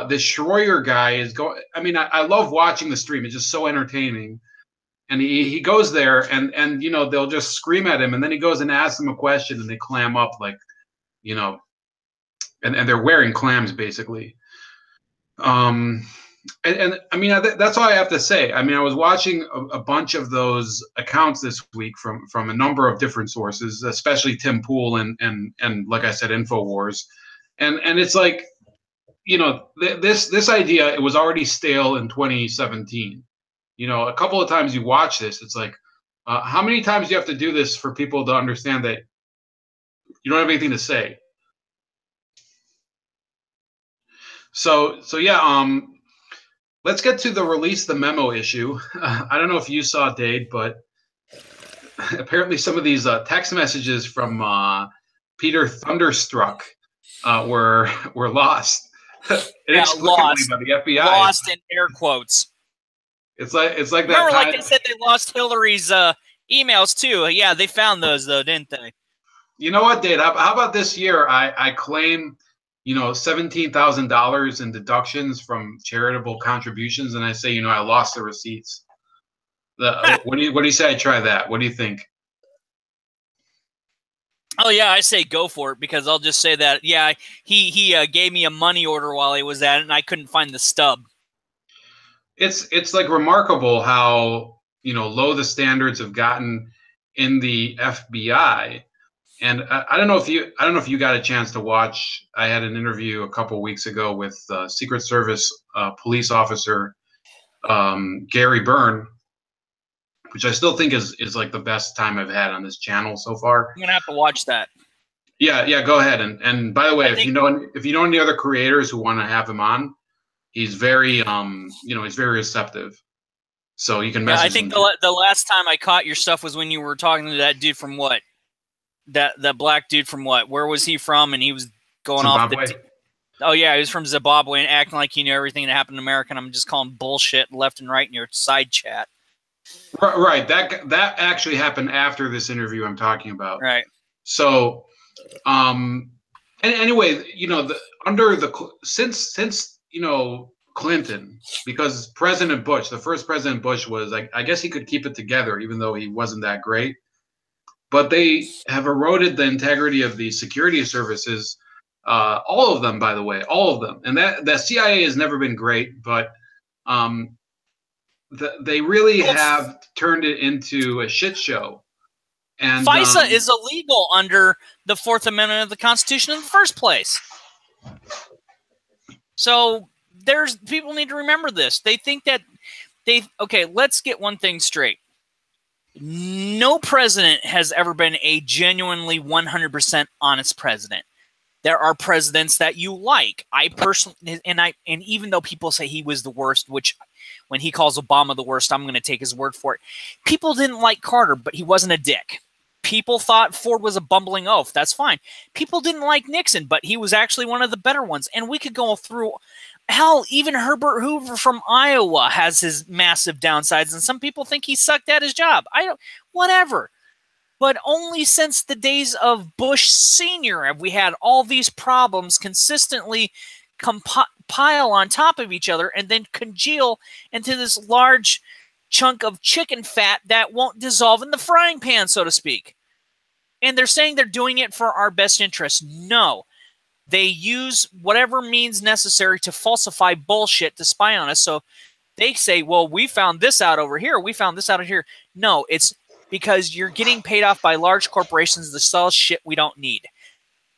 This Schroyer guy is going. I mean, I love watching the stream. It's just so entertaining. And he goes there, and you know, they'll just scream at him, and then he goes and asks them a question, and they clam up like, you know, and they're wearing clams basically. And I mean, that's all I have to say. I mean, I was watching a bunch of those accounts this week from a number of different sources, especially Tim Pool and like I said, Infowars, and it's like, you know, this idea, it was already stale in 2017. You know, a couple of times you watch this, it's like, how many times do you have to do this for people to understand that you don't have anything to say? So yeah, let's get to the release the memo issue. I don't know if you saw, Dade, but apparently some of these text messages from Peter Thunderstruck were lost inexplicably lost. by the FBI. Lost in air quotes. It's like Remember, that. Like they said, they lost Hillary's emails too. Yeah, they found those though, didn't they? You know what, Dade? How about this year? I claim, you know, $17,000 in deductions from charitable contributions, and I say, you know, I lost the receipts. What do you say? I try that. What do you think? Oh yeah, I say go for it, because I'll just say that. Yeah, he gave me a money order while he was at it, and I couldn't find the stub. It's like remarkable how, you know, low the standards have gotten in the FBI. And I don't know if you got a chance to watch. I had an interview a couple weeks ago with Secret Service police officer Gary Byrne, which I still think is like the best time I've had on this channel so far. I'm gonna have to watch that. Yeah, go ahead. And by the way, if you know any other creators who want to have him on, he's very he's very receptive. So you can message I think him. the last time I caught your stuff was when you were talking to that dude from what? That black dude from what? Where was he from? And he was going Zimbabwe. off the. Oh yeah, he was from Zimbabwe and acting like he knew everything that happened in America. And I'm just calling bullshit left and right in your side chat. Right. That actually happened after this interview I'm talking about. Right. So, and anyway, you know, since you know, Clinton, because President Bush, the first President Bush was like, I guess he could keep it together even though he wasn't that great. But they have eroded the integrity of the security services, all of them, by the way, all of them. And that CIA has never been great, but they really have turned it into a shit show. And FISA is illegal under the Fourth Amendment of the Constitution in the first place. So people need to remember this. They think that okay, let's get one thing straight. No president has ever been a genuinely 100% honest president. There are presidents that you like. I personally, and even though people say he was the worst, which when he calls Obama the worst, I'm going to take his word for it. People didn't like Carter, but he wasn't a dick. People thought Ford was a bumbling oaf. That's fine. People didn't like Nixon, but he was actually one of the better ones. And we could go through. Hell, even Herbert Hoover from Iowa has his massive downsides, and some people think he sucked at his job. Whatever. But only since the days of Bush Sr. have we had all these problems consistently pile on top of each other and then congeal into this large chunk of chicken fat that won't dissolve in the frying pan, so to speak. And they're saying they're doing it for our best interest. No. They use whatever means necessary to falsify bullshit to spy on us. So they say, well, we found this out over here. We found this out here. No, it's because you're getting paid off by large corporations to sell shit we don't need.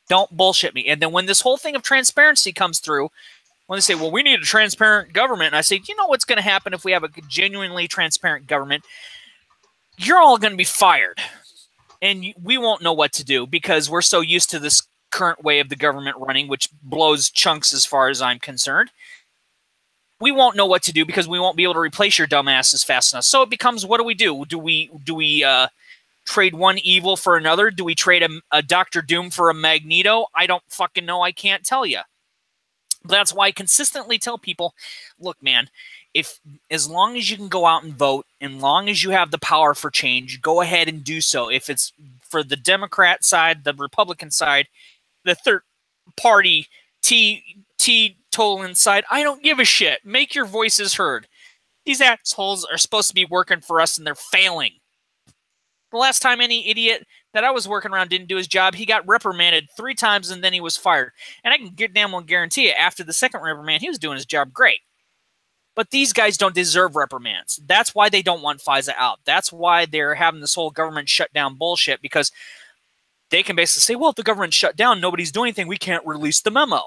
Don't bullshit me. And then when this whole thing of transparency comes through, when they say, well, we need a transparent government, and I say, you know what's going to happen if we have a genuinely transparent government? You're all going to be fired. And we won't know what to do because we're so used to this current way of the government running, which blows chunks as far as I'm concerned. We won't know what to do because we won't be able to replace your dumbasses fast enough. So it becomes, what do we do? Do we trade one evil for another? Do we trade a Dr. Doom for a Magneto? I don't fucking know. I can't tell you. That's why I consistently tell people, look, man, as long as you can go out and vote as long as you have the power for change, go ahead and do so. If it's for the Democrat side, the Republican side, the third party teetotal side, I don't give a shit. Make your voices heard. These assholes are supposed to be working for us, and they're failing. The last time any idiot that I was working around didn't do his job, he got reprimanded 3 times, and then he was fired. And I can damn well guarantee you, after the second reprimand, he was doing his job great. But these guys don't deserve reprimands. That's why they don't want FISA out. That's why they're having this whole government shutdown bullshit, because they can basically say, well, if the government shut down, nobody's doing anything, we can't release the memo.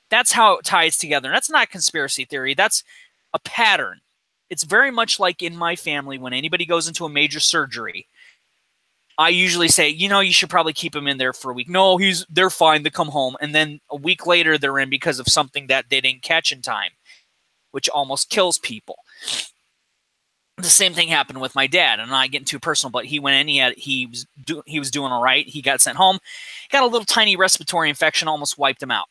That's how it ties together. And that's not conspiracy theory. That's a pattern. It's very much like in my family when anybody goes into a major surgery. I usually say, you should probably keep them in there for a week. No, they're fine. They come home. And then a week later, they're in because of something that they didn't catch in time, which almost kills people. The same thing happened with my dad. I'm not getting too personal, but he went in. He was doing all right. He got sent home. Got a little tiny respiratory infection, almost wiped him out.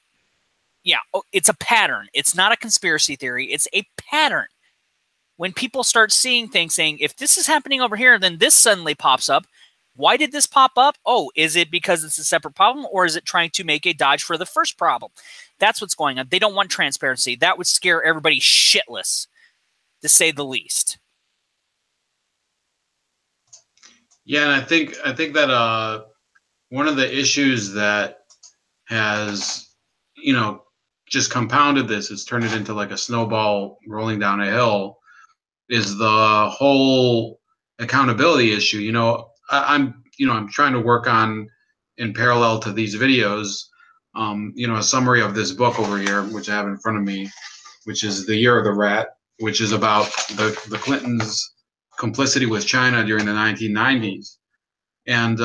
Yeah, it's a pattern. It's not a conspiracy theory. It's a pattern. When people start seeing things saying, if this is happening over here, then this suddenly pops up. Why did this pop up? Oh, is it because it's a separate problem, or is it trying to make a dodge for the first problem? That's what's going on. They don't want transparency. That would scare everybody shitless, to say the least. Yeah, and I think that one of the issues that has, just compounded this, has turned it into like a snowball rolling down a hill, is the whole accountability issue. I'm trying to work on, in parallel to these videos, a summary of this book over here, which I have in front of me, which is The Year of the Rat, which is about the Clintons' complicity with China during the 1990s. And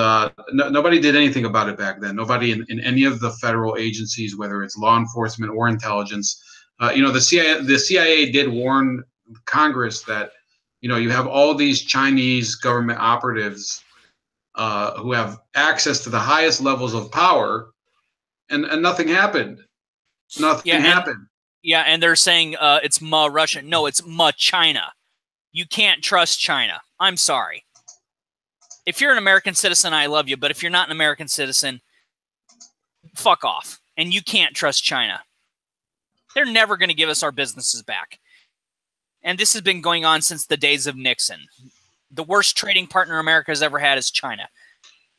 nobody did anything about it back then. Nobody in any of the federal agencies, whether it's law enforcement or intelligence. The CIA did warn Congress that, you have all these Chinese government operatives who have access to the highest levels of power, and nothing happened. Nothing happened. Yeah, and they're saying it's Ma Russia. No, it's Ma China. You can't trust China. I'm sorry. If you're an American citizen, I love you. But if you're not an American citizen, fuck off. And you can't trust China. They're never going to give us our businesses back. And this has been going on since the days of Nixon. The worst trading partner America has ever had is China.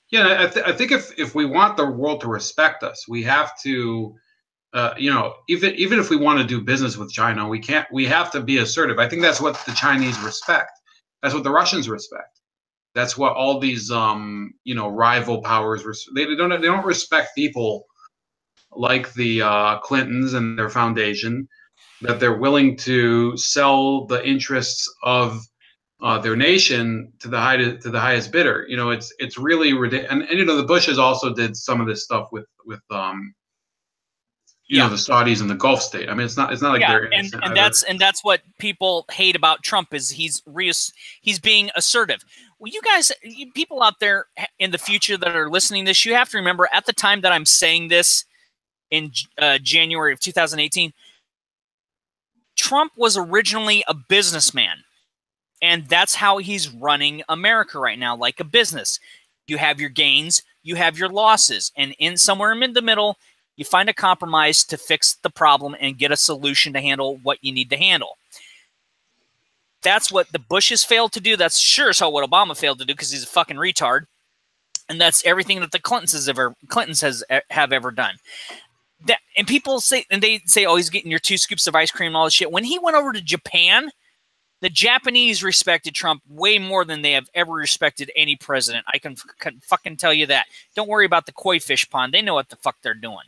Yeah, I think if we want the world to respect us, we have to, even if we want to do business with China, we have to be assertive. I think that's what the Chinese respect. That's what the Russians respect. That's what all these, rival powers, they don't respect people like the Clintons and their foundation, that they're willing to sell the interests of their nation to the highest bidder. It's really ridiculous. And the Bushes also did some of this stuff with the Saudis and the Gulf state. I mean, it's not like they're innocent. And that's what people hate about Trump, is he's being assertive. Well, you people out there in the future that are listening to this, you have to remember, at the time that I'm saying this in January of 2018, Trump was originally a businessman. And that's how he's running America right now, like a business. You have your gains, you have your losses, and somewhere in the middle, you find a compromise to fix the problem and get a solution to handle what you need to handle. That's what the Bushes failed to do. That's sure as hell what Obama failed to do, because he's a fucking retard. And that's everything that the Clintons have ever done. And people say, oh, he's getting your 2 scoops of ice cream and all this shit. When he went over to Japan, the Japanese respected Trump way more than they have ever respected any president. I can fucking tell you that. Don't worry about the koi fish pond. They know what the fuck they're doing.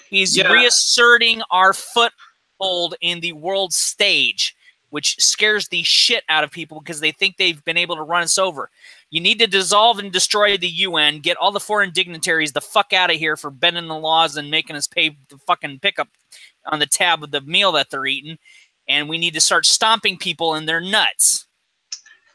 He's reasserting our foothold in the world stage, which scares the shit out of people because they think they've been able to run us over. You need to dissolve and destroy the UN, get all the foreign dignitaries the fuck out of here for bending the laws and making us pay the fucking pickup on the tab of the meal that they're eating. And we need to start stomping people in their nuts.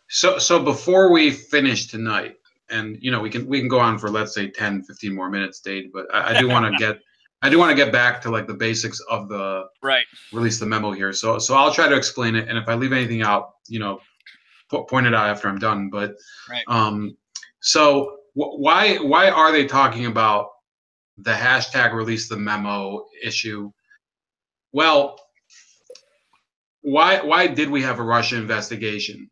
So before we finish tonight, and we can go on for, let's say, 10, 15 more minutes, Dave, but I do want to get back to like the basics of the release the memo here. So I'll try to explain it, and if I leave anything out, point it out after I'm done. But Right. so why are they talking about the hashtag release the memo issue? Well, why did we have a Russia investigation?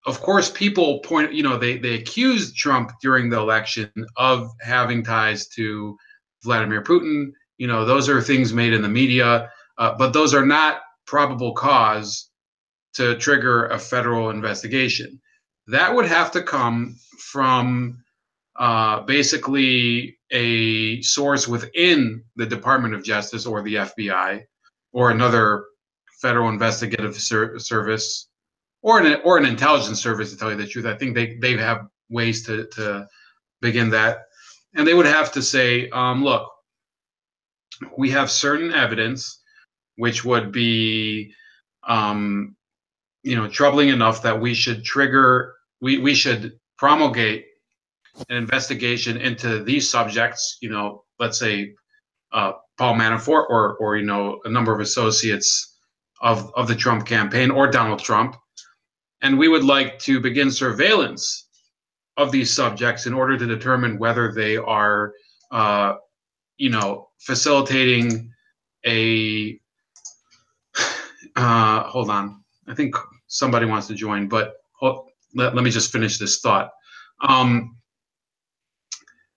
Of course, people point, they accused Trump during the election of having ties to Vladimir Putin. Those are things made in the media, but those are not probable cause to trigger a federal investigation. That would have to come from basically a source within the Department of Justice or the FBI or another federal investigative service or an intelligence service. To tell you the truth, I think they have ways to begin that, and they would have to say, look, we have certain evidence which would be troubling enough that we should we should promulgate an investigation into these subjects, let's say Paul Manafort or a number of associates of the Trump campaign or Donald Trump. And we would like to begin surveillance of these subjects in order to determine whether they are, facilitating a, hold on. I think somebody wants to join, but let me just finish this thought.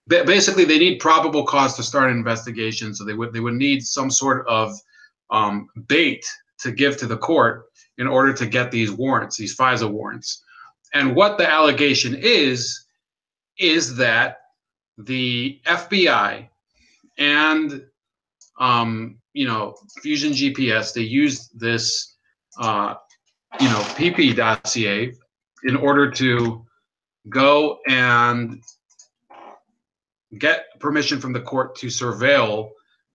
Basically, they need probable cause to start an investigation, so they would need some sort of bait to give to the court in order to get these warrants, these FISA warrants. And what the allegation is that the FBI and Fusion GPS, they used this PP dossier in order to go and get permission from the court to surveil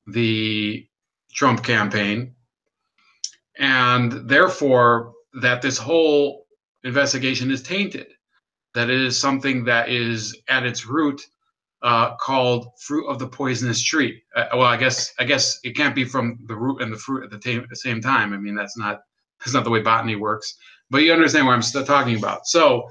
the Trump campaign, and therefore that this whole investigation is tainted, that it is something that is at its root called fruit of the poisonous tree. Well, I guess it can't be from the root and the fruit at the same time. I mean, that's not the way botany works. But you understand what I'm still talking about. So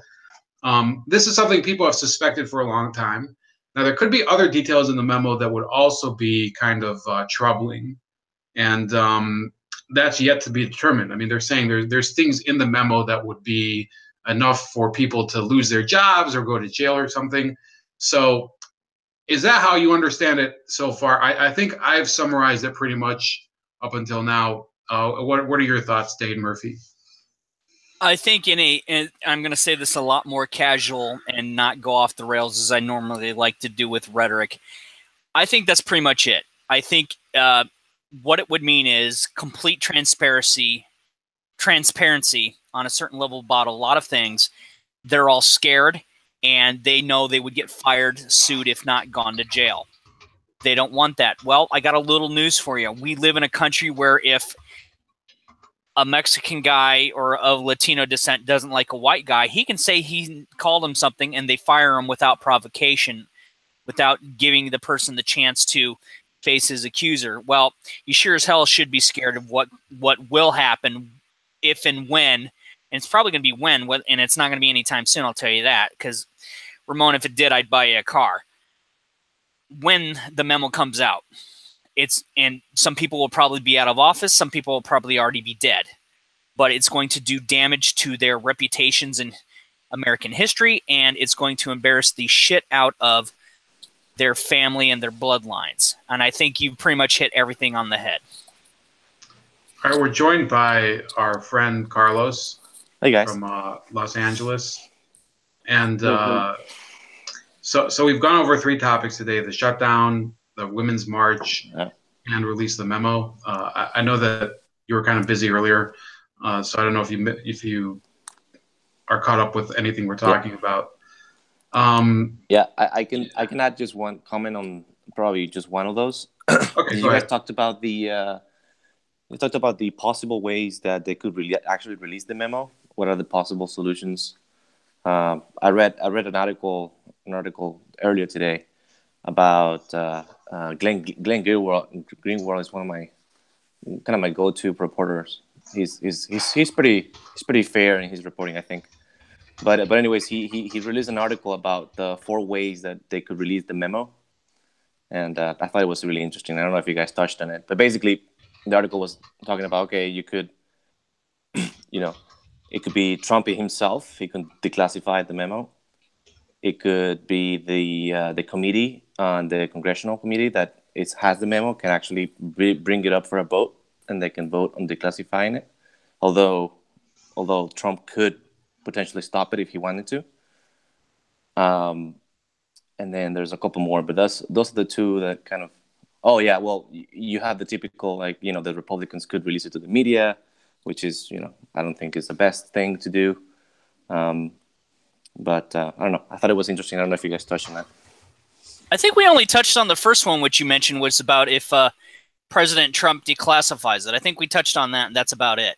this is something people have suspected for a long time. Now, there could be other details in the memo that would also be kind of troubling, and that's yet to be determined. I mean, they're saying there's things in the memo that would be enough for people to lose their jobs or go to jail or something. So is that how you understand it so far? I think I've summarized it pretty much up until now. What are your thoughts, Dade Murphy? I think and I'm going to say this a lot more casual and not go off the rails as I normally like to do with rhetoric. I think that's pretty much it. I think what it would mean is complete transparency on a certain level about a lot of things. They're all scared, and they know they would get fired, sued, if not gone to jail. They don't want that. Well, I got a little news for you. We live in a country where if a Mexican guy or of Latino descent doesn't like a white guy, he can say he called him something and they fire him without provocation, without giving the person the chance to face his accuser. Well, you sure as hell should be scared of what will happen if and when, and it's probably going to be when, and it's not going to be anytime soon, I'll tell you that, because, Ramon, if it did, I'd buy you a car. When the memo comes out, and some people will probably be out of office, some people will probably already be dead, but it's going to do damage to their reputations in American history, and it's going to embarrass the shit out of their family and their bloodlines. And I think you've pretty much hit everything on the head. All right, we're joined by our friend Carlos. Hey guys. From Los Angeles. And so we've gone over 3 topics today: the shutdown, the Women's March, and release the memo. I know that you were kind of busy earlier, so I don't know if you are caught up with anything we're talking about. I can add just one comment on probably just one of those. Okay, you guys talked about the possible ways that they could actually release the memo. What are the possible solutions? I read an article earlier today about Glenn Greenwald is one of my go-to reporters he's pretty fair in his reporting, I think. But anyways, he released an article about the 4 ways that they could release the memo, and I thought it was really interesting. I don't know if you guys touched on it, but basically, the article was talking about, okay, you could, it could be Trump himself. He could declassify the memo. It could be the committee on the congressional committee that has the memo can actually bring it up for a vote, and they can vote on declassifying it. Although Trump could potentially stop it if he wanted to. And then there's a couple more, but those are the 2 that kind of. Oh yeah, well, you have the typical, like, the Republicans could release it to the media, which is, I don't think is the best thing to do. But I don't know. I thought it was interesting. I don't know if you guys touched on that. I think we only touched on the first one, which you mentioned was about if President Trump declassifies it. I think we touched on that, and that's about it.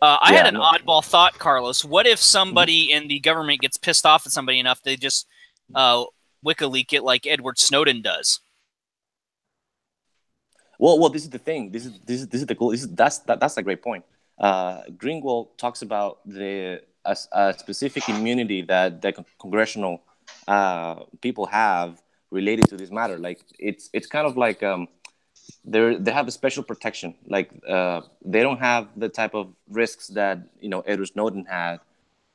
I had an oddball thought, Carlos. What if somebody in the government gets pissed off at somebody enough they just WikiLeak it like Edward Snowden does? Well, this is the thing. This is the cool. That's a great point. Greenwald talks about a specific immunity that the congressional people have related to this matter. Like it's kind of like they have a special protection. Like they don't have the type of risks that Edward Snowden had,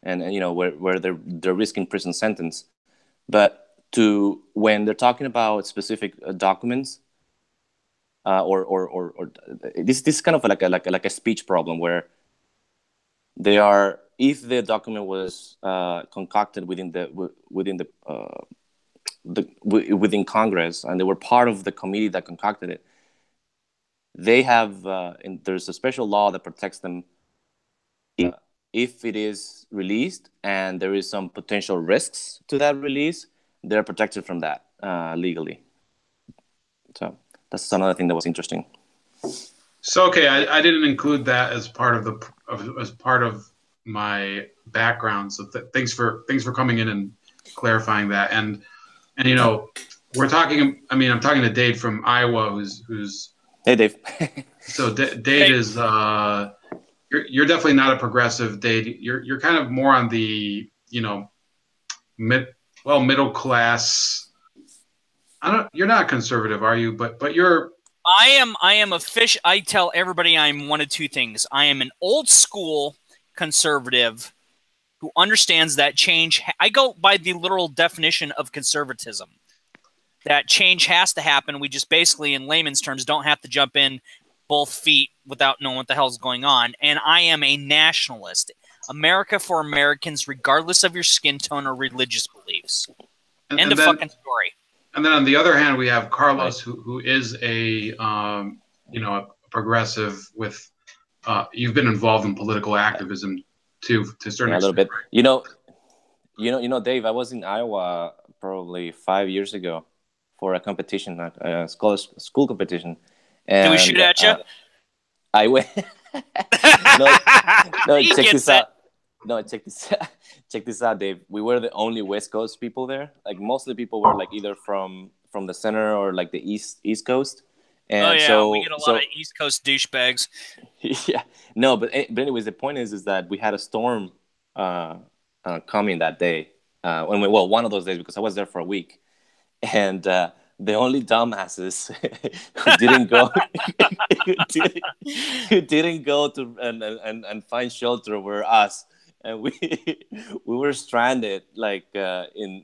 and where they're risking prison sentence. But when they're talking about specific documents. Or this is kind of like a speech problem where they are, if the document was concocted within Congress and they were part of the committee that concocted it, they have there's a special law that protects them if it is released and there is some potential risks to that release. They're protected from that legally. So. That's another thing that was interesting. So okay, I didn't include that as part of my background. So thanks for coming in and clarifying that. And we're talking. I mean, I'm talking to Dave from Iowa, who's. Hey, Dave. So Dave is you're definitely not a progressive, Dave. You're kind of more on the middle class. You're not conservative, are you? But you're. I am a fish. I tell everybody I'm one of 2 things. I am an old school conservative who understands that change. I go by the literal definition of conservatism. That change has to happen. We just basically, in layman's terms, don't have to jump in both feet without knowing what the hell is going on. And I am a nationalist. America for Americans, regardless of your skin tone or religious beliefs. End of fucking story. And then on the other hand, we have Carlos, who is a a progressive with. You've been involved in political activism too, to a certain extent. A little bit. Dave. I was in Iowa probably 5 years ago for a competition, a school competition. And, did we shoot at you? I went. no, check this out. No, check this out, Dave. We were the only West Coast people there. Like most of the people were like either from the center or like the East Coast. And we get a lot of East Coast douchebags. Yeah, no, but anyways, the point is that we had a storm coming that day. One of those days because I was there for a week, and the only dumbasses who didn't go to and find shelter were us. And we were stranded like in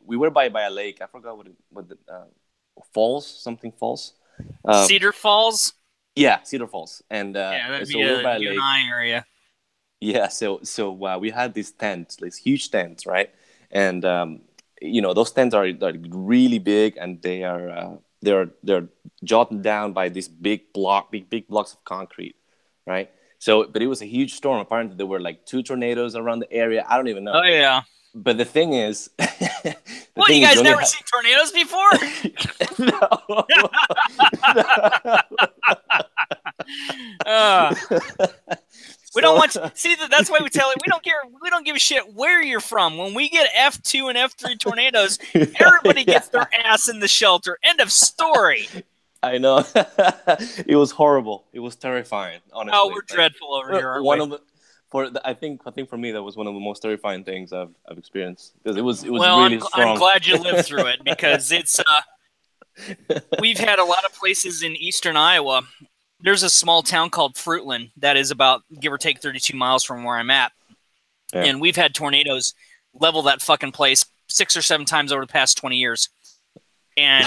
we were by a lake. I forgot what the falls. Cedar Falls. Yeah, Cedar Falls. And that'd so be we were by a lake. area. Yeah, so we had these tents, these huge tents, right? And those tents are really big, and they're jotted down by these big blocks of concrete, right? So, but it was a huge storm. Apparently, there were like 2 tornadoes around the area. I don't even know. Oh, yeah. But the thing is... What, you guys never seen tornadoes before? We don't want to... See, that's why we tell it, we don't care. We don't give a shit where you're from. When we get F2 and F3 tornadoes, everybody gets their ass in the shelter. End of story. I know. It was horrible. It was terrifying, honestly. Oh, we're dreadful over here, aren't one we? of the, I think for me that was one of the most terrifying things I've experienced, because it was Well, really strong. I'm glad you lived through it, because it's we've had a lot of places in eastern Iowa. There's a small town called Fruitland that is about, give or take, 32 miles from where I'm at. Yeah. And we've had tornadoes level that fucking place 6 or 7 times over the past 20 years. And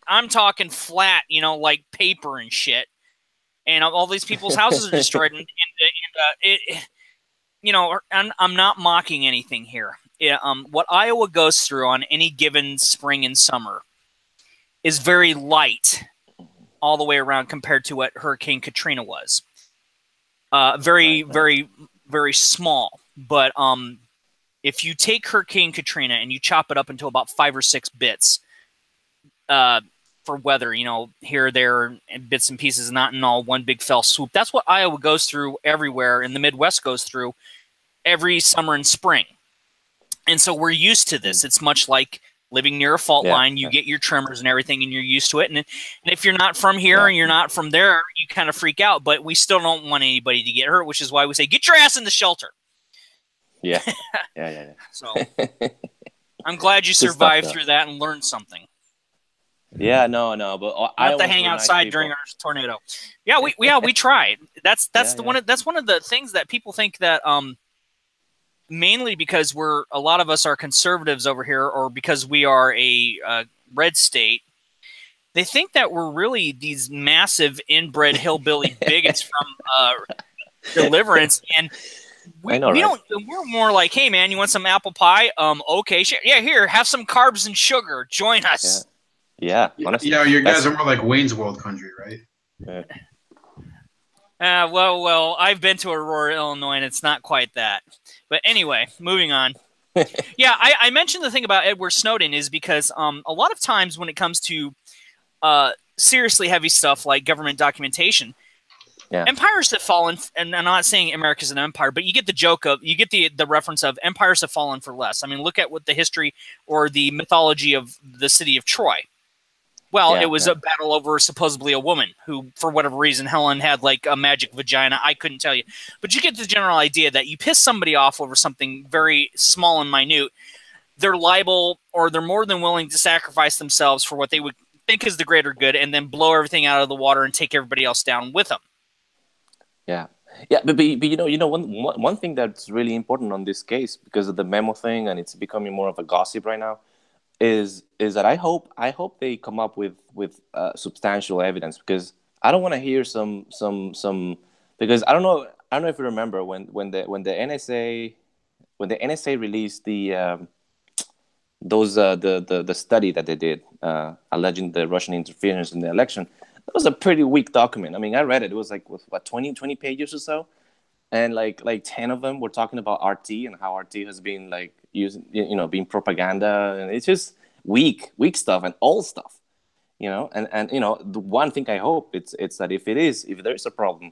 I'm talking flat, you know, like paper and shit. And all these people's houses are destroyed. You know, I'm not mocking anything here. What Iowa goes through on any given spring and summer is very light all the way around compared to what Hurricane Katrina was. Very, very small. But if you take Hurricane Katrina and you chop it up into about 5 or 6 bits for weather, you know, here, there, and bits and pieces, not in all one big fell swoop. That's what Iowa goes through everywhere, and the Midwest goes through every summer and spring. And so we're used to this. It's much like living near a fault line. You get your tremors and everything, and you're used to it. And if you're not from here and you're not from there, you kind of freak out. But we still don't want anybody to get hurt, which is why we say, get your ass in the shelter. Yeah. So I'm glad you survived through that and learned something. Yeah, no, but I have to hang outside during our tornado. Yeah, we tried. That's one of the things that people think that mainly because a lot of us are conservatives over here, or because we are a red state, they think that we're really these massive inbred hillbilly bigots from Deliverance, and we don't. We're more like, hey man, you want some apple pie? Okay, sure. Yeah, here, have some carbs and sugar. Join us. Yeah, honestly. Yeah, you guys are more like Wayne's World country, right? Yeah. Well, I've been to Aurora, Illinois, and it's not quite that. But anyway, moving on. Yeah, I mentioned the thing about Edward Snowden is because a lot of times when it comes to seriously heavy stuff like government documentation, empires have fallen, and I'm not saying America's an empire, but you get the joke of, you get the reference of empires have fallen for less. I mean, look at what the history or the mythology of the city of Troy. Well, it was a battle over supposedly a woman who, for whatever reason, Helen had like a magic vagina. I couldn't tell you. But you get the general idea that you piss somebody off over something very small and minute, they're liable, or they're more than willing to sacrifice themselves for what they would think is the greater good, and then blow everything out of the water and take everybody else down with them. Yeah, but you know one thing that's really important on this case, because of the memo thing, and it's becoming more of a gossip right now, is that I hope they come up with substantial evidence, because I don't want to hear some because I don't know if you remember when the NSA released the study that they did alleging the Russian interference in the election. That was a pretty weak document. I mean, I read it. It was like what 20 pages or so. And like 10 of them were talking about RT and how RT has been like using, being propaganda, and it's just weak stuff and old stuff, And the one thing I hope it's that if there is a problem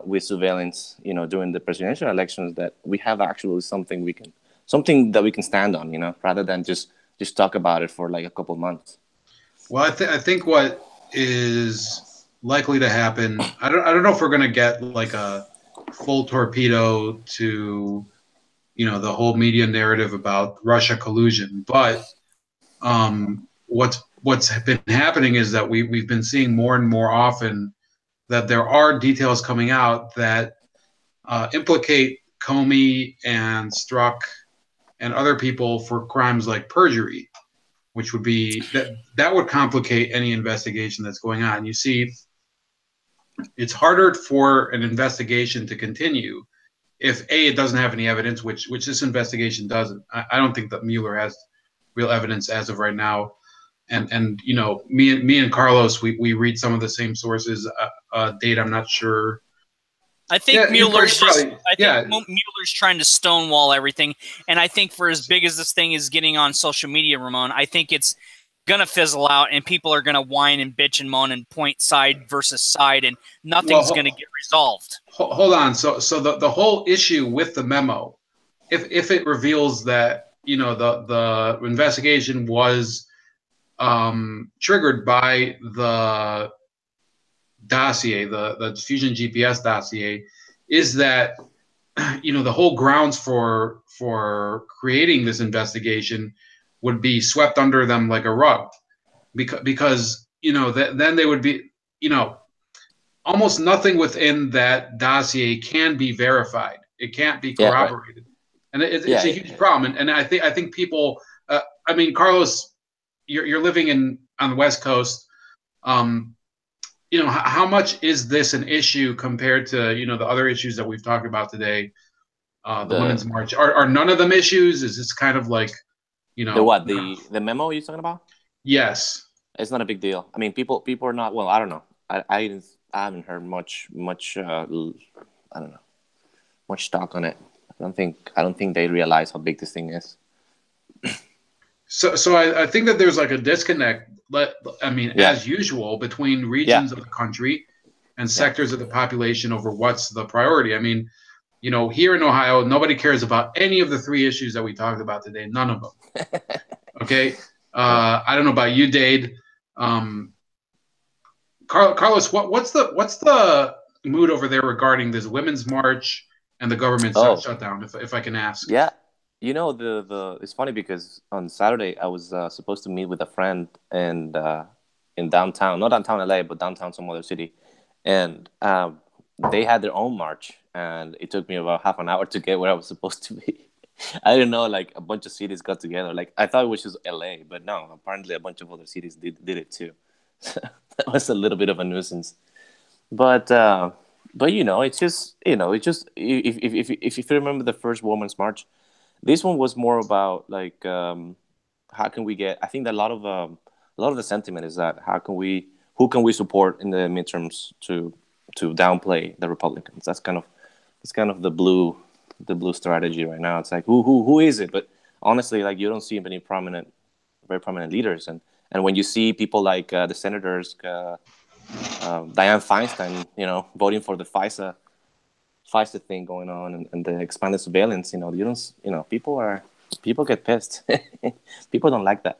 with surveillance, during the presidential elections, that we have actually something that we can stand on, rather than just talk about it for like a couple of months. Well, I think what is likely to happen, I don't know if we're going to get like a full torpedo to the whole media narrative about Russia collusion, but what's been happening is that we've been seeing more and more often that there are details coming out that implicate Comey and Strzok and other people for crimes like perjury, which would be that would complicate any investigation that's going on. You see, it's harder for an investigation to continue if it doesn't have any evidence, which this investigation doesn't. I don't think that Mueller has real evidence as of right now. And me and Carlos, we read some of the same sources. Date, I'm not sure. I think Mueller's Mueller's trying to stonewall everything, and I think for as big as this thing is getting on social media, Ramon, I think it's gonna fizzle out, and people are gonna whine and bitch and moan and point side versus side, and nothing's gonna get resolved. Hold on. So the whole issue with the memo, if it reveals that the investigation was triggered by the dossier, the Fusion GPS dossier, is that the whole grounds for creating this investigation would be swept under them like a rug, because then they would be, almost nothing within that dossier can be verified. It can't be Yeah, right. corroborated, and it's Yeah, a huge problem. And I think people. I mean, Carlos, you're living on the West Coast. How much is this an issue compared to the other issues that we've talked about today? The Women's the March, are none of them issues? Is this kind of like the what the memo you're talking about? Yes. It's not a big deal. I mean, people are not. Well, I don't know. I haven't heard much. I don't know, much talk on it. I don't think they realize how big this thing is. So I think that there's like a disconnect. I mean, Yeah. as usual, between regions of the country and sectors of the population over what's the priority. I mean, here in Ohio, nobody cares about any of the three issues that we talked about today. None of them. Okay. I don't know about you, Dade. Carlos, what's the mood over there regarding this Women's March and the government shutdown, if I can ask? Yeah. The it's funny because on Saturday I was supposed to meet with a friend and in downtown, not downtown LA, but downtown some other city, and they had their own march, and it took me about half an hour to get where I was supposed to be. I didn't know, like, a bunch of cities got together. Like, I thought it was just LA, but no, apparently a bunch of other cities did it too. So that was a little bit of a nuisance. But it's just if you remember the first Women's March, this one was more about like how can we get. I think that a lot of the sentiment is that who can we support in the midterms to downplay the Republicans. That's kind of the blue strategy right now. It's like who is it? But honestly, like, you don't see very prominent leaders, and when you see people like the senators, Dianne Feinstein, voting for the FISA thing going on, and the expanded surveillance, people get pissed. People don't like that.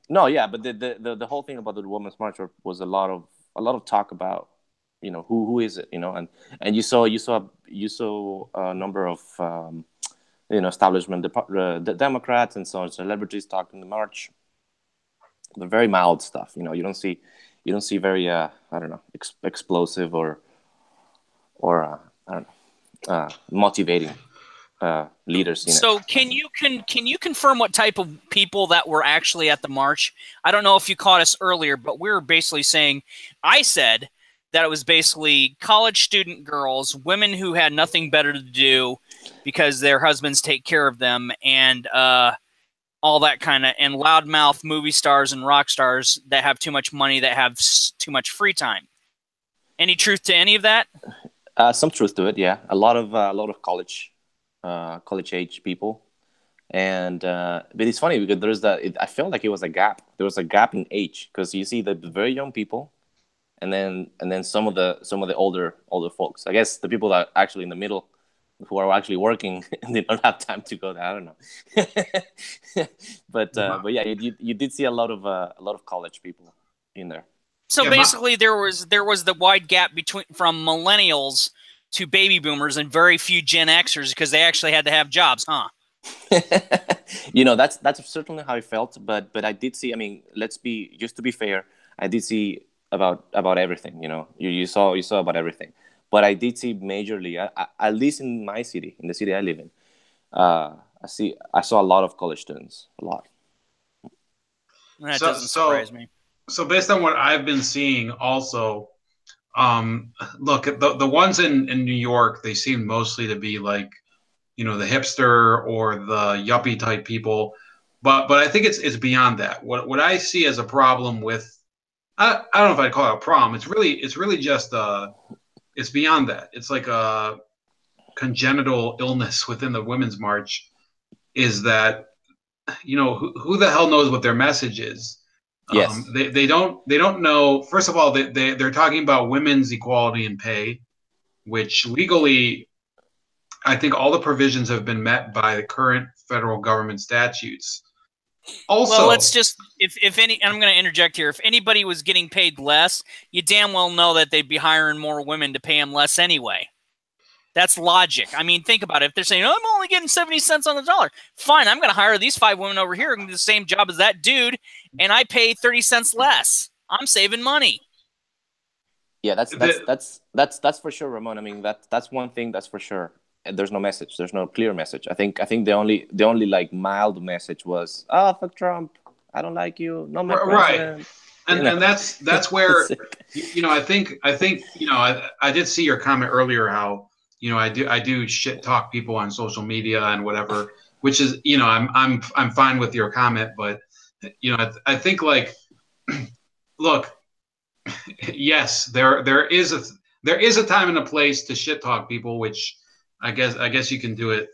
No, yeah, but the whole thing about the Women's March was a lot of talk about, who is it, and you saw a number of establishment the Democrats and so on, celebrities talking the march, but very mild stuff. You don't see very I don't know, explosive or I don't know, motivating leaders in So it. can you confirm what type of people that were actually at the march? I don't know if you caught us earlier, but we were basically saying, I said that it was basically college student girls, women who had nothing better to do because their husbands take care of them, and all that kind of, and loudmouth movie stars and rock stars that have too much money, that have too much free time. Any truth to any of that? Some truth to it, yeah. A lot of college age people, and but it's funny because there's I felt like it was a gap. There was a gap in age, because you see the very young people, and then some of the older folks. I guess the people that are actually in the middle, who are actually working, and they don't have time to go there. I don't know. But yeah, you did see a lot of college people in there. So basically, there was the wide gap from millennials to baby boomers and very few Gen Xers, because they actually had to have jobs, huh? That's certainly how I felt. But I did see. I mean, just to be fair, I did see about everything. You saw about everything. But I did see majorly, at least in my city, in the city I live in, I saw a lot of college students, a lot. That doesn't surprise me. So based on what I've been seeing, also, look, the ones in New York, they seem mostly to be like, the hipster or the yuppie type people, but I think it's beyond that. What I see as a problem with, I don't know if I'd call it a problem. It's really just it's beyond that. It's like a congenital illness within the Women's March, is that, who the hell knows what their message is. Yes. They don't know. First of all, they're talking about women's equality in pay, which legally, I think all the provisions have been met by the current federal government statutes. Also, well, let's just if any, and I'm going to interject here. If anybody was getting paid less, you damn well know that they'd be hiring more women to pay them less anyway. That's logic. I mean, think about it. If they're saying, oh, I'm only getting 70 cents on the dollar, fine, I'm going to hire these 5 women over here who can do the same job as that dude, and I pay 30 cents less. I'm saving money. Yeah, that's for sure, Ramon. I mean, that's one thing that's for sure. There's no message. There's no clear message. I think the only like mild message was, oh, fuck Trump. I don't like you. No, my president. Right. And that's where I think I did see your comment earlier how I do shit talk people on social media and whatever, which is I'm fine with your comment, but I think like look, yes, there is a time and a place to shit talk people, which I guess you can do it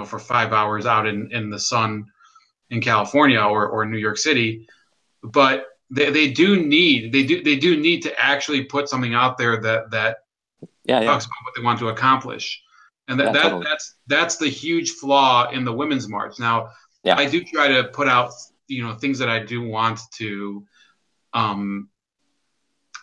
for 5 hours out in the sun in California or New York City, but they do need to actually put something out there that talks about what they want to accomplish, and totally. that's the huge flaw in the Women's March. Now, I do try to put out things that I do want to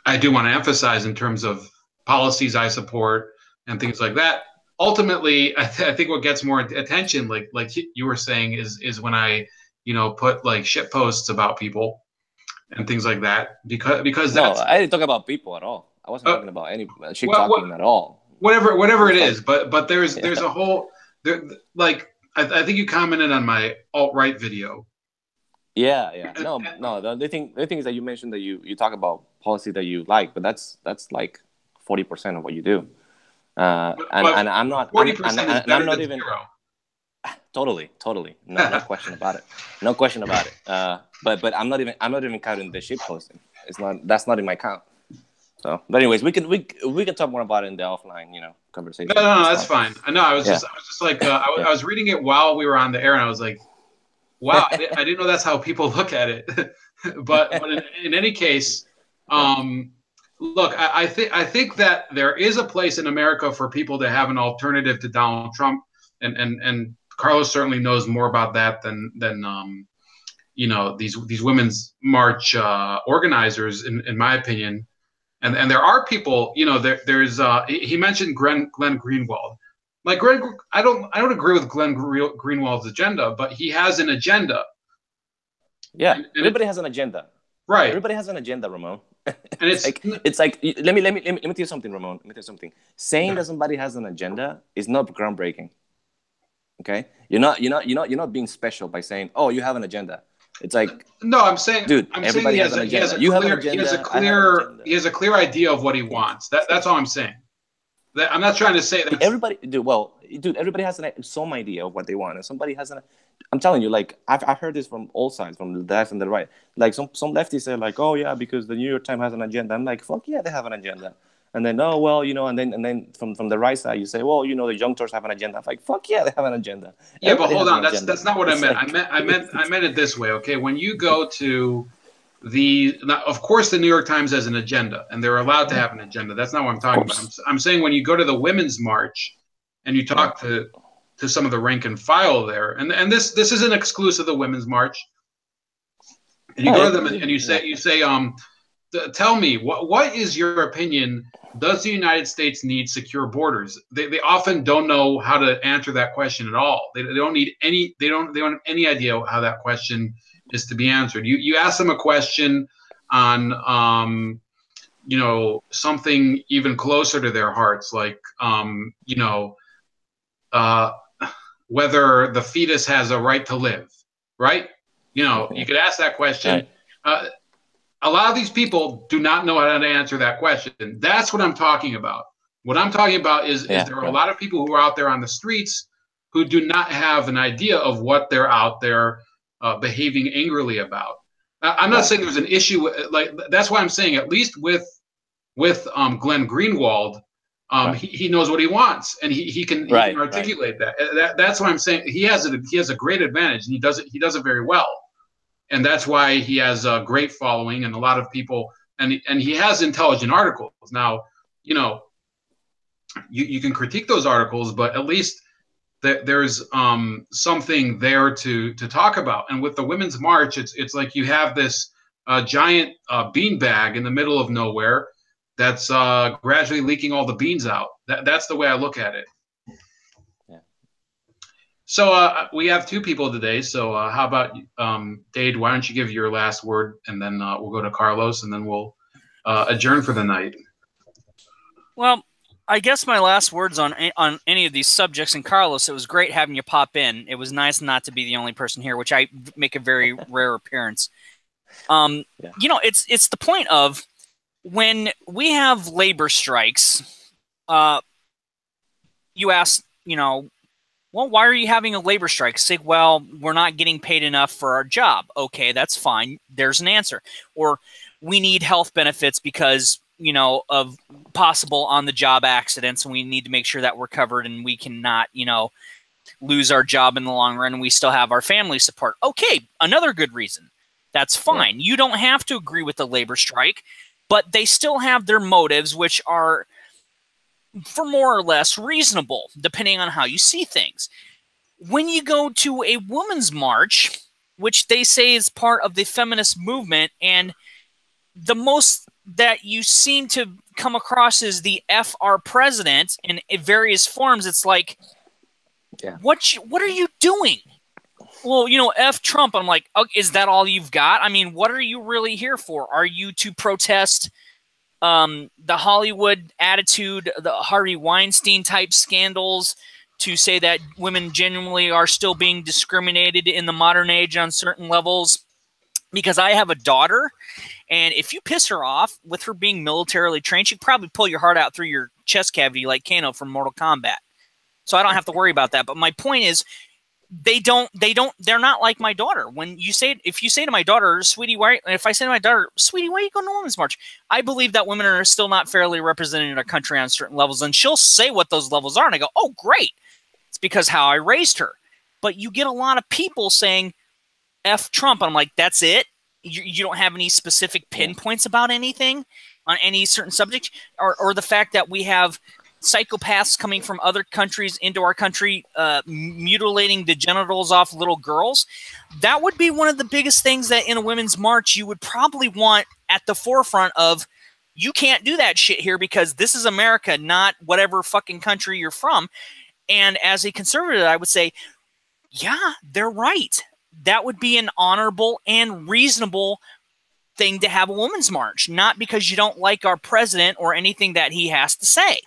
emphasize in terms of policies I support and things like that. Ultimately, I think what gets more attention, like you were saying, is when I put like shit posts about people and things like that, because that's, I didn't talk about people at all. I wasn't talking about any shit talking at all. Whatever it is, but there's a whole like I think you commented on my alt-right video. Yeah. No. The thing is that you mentioned that you talk about policy that you like, but that's like 40% of what you do. And I'm not 40% is better than even 0. Totally. No question about it. No question about it. But I'm not even counting the shit posting. That's not in my count. So, but anyways, we can talk more about it in the offline, conversation. No, that's fine. I know. I was just like I was reading it while we were on the air, and I was like, wow, I didn't know that's how people look at it. but in any case, look, I think that there is a place in America for people to have an alternative to Donald Trump, and Carlos certainly knows more about that than these Women's March organizers, in my opinion. And there are people, there's he mentioned Glenn Greenwald. Like I don't agree with Glenn Greenwald's agenda, but he has an agenda. Yeah, and everybody has an agenda. Right. Everybody has an agenda, Ramon. And it's like let me tell you something, Ramon. Let me tell you something. Saying that somebody has an agenda is not groundbreaking. Okay, you're not being special by saying, "Oh, you have an agenda." It's like, no, I'm saying, dude, everybody has an agenda. You have an agenda. He has a clear idea of what he wants. That's all I'm saying. I'm not trying to say that everybody, everybody has some idea of what they want, and somebody has an. I'm telling you, like I've heard this from all sides, from the left and the right. Like some lefties say, like, oh yeah, because the New York Times has an agenda. I'm like, fuck yeah, they have an agenda. And then, oh well, and then from the right side, you say, well, the young Turks have an agenda. I'm like, fuck yeah, they have an agenda. Yeah, but hold on, that's not what I meant. I meant it this way, okay? When you go to of course, the New York Times has an agenda, and they're allowed to have an agenda. That's not what I'm talking about. I'm saying when you go to the Women's March, and you talk to some of the rank and file there, and this isn't exclusive to the Women's March. And you go to them and you say, tell me, what is your opinion? Does the United States need secure borders? They often don't know how to answer that question at all. They don't have any idea how that question is to be answered. You ask them a question on something even closer to their hearts, like whether the fetus has a right to live, right? You could ask that question. A lot of these people do not know how to answer that question. That's what I'm talking about. What I'm talking about is there are a lot of people who are out there on the streets who do not have an idea of what they're out there behaving angrily about. I'm not saying there's an issue. Like that's why I'm saying at least with Glenn Greenwald, he knows what he wants and he can articulate that. That's what I'm saying. He has a great advantage and he does it very well. And that's why he has a great following and a lot of people, and he has intelligent articles. Now, you can critique those articles, but at least there's something there to talk about. And with the Women's March, it's like you have this giant beanbag in the middle of nowhere that's gradually leaking all the beans out. That's the way I look at it. Yeah. So we have two people today. So how about Dade? Why don't you give your last word, and then we'll go to Carlos, and then we'll adjourn for the night. Well, I guess my last words on any of these subjects, and Carlos, it was great having you pop in. It was nice not to be the only person here, which I make a very rare appearance. Yeah. You know, it's the point of when we have labor strikes. You ask, you know, well, why are you having a labor strike? Say, well, we're not getting paid enough for our job. Okay, that's fine. There's an answer. Or we need health benefits because, you know, of possible on-the-job accidents, and we need to make sure that we're covered and we cannot, you know, lose our job in the long run and we still have our family support. Okay, another good reason. That's fine. You don't have to agree with the labor strike, but they still have their motives, which are for more or less reasonable, depending on how you see things. When you go to a women's march, which they say is part of the feminist movement, and the most that you seem to come across is the F our president in various forms, it's like, what are you doing? Well, you know, F Trump. I'm like, oh, is that all you've got? I mean, what are you really here for? Are you to protest the Hollywood attitude, the Harvey Weinstein type scandals, to say that women genuinely are still being discriminated in the modern age on certain levels? Because I have a daughter, and if you piss her off with her being militarily trained, she'd probably pull your heart out through your chest cavity like Kano from Mortal Kombat. So I don't have to worry about that. But my point is, they're not like my daughter. When you say, if you say to my daughter, sweetie, if I say to my daughter, sweetie, why are you going to Women's March? I believe that women are still not fairly represented in our country on certain levels. And she'll say what those levels are. And I go, oh, great. It's because how I raised her. But you get a lot of people saying F Trump. I'm like, that's it? You don't have any specific pinpoints about anything on any certain subject? Or the fact that we have psychopaths coming from other countries into our country, mutilating the genitals off little girls. That would be one of the biggest things that in a women's march you would probably want at the forefront of, you can't do that shit here because this is America, not whatever fucking country you're from. And as a conservative, I would say, yeah, they're right. That would be an honorable and reasonable thing to have a women's march, not because you don't like our president or anything that he has to say.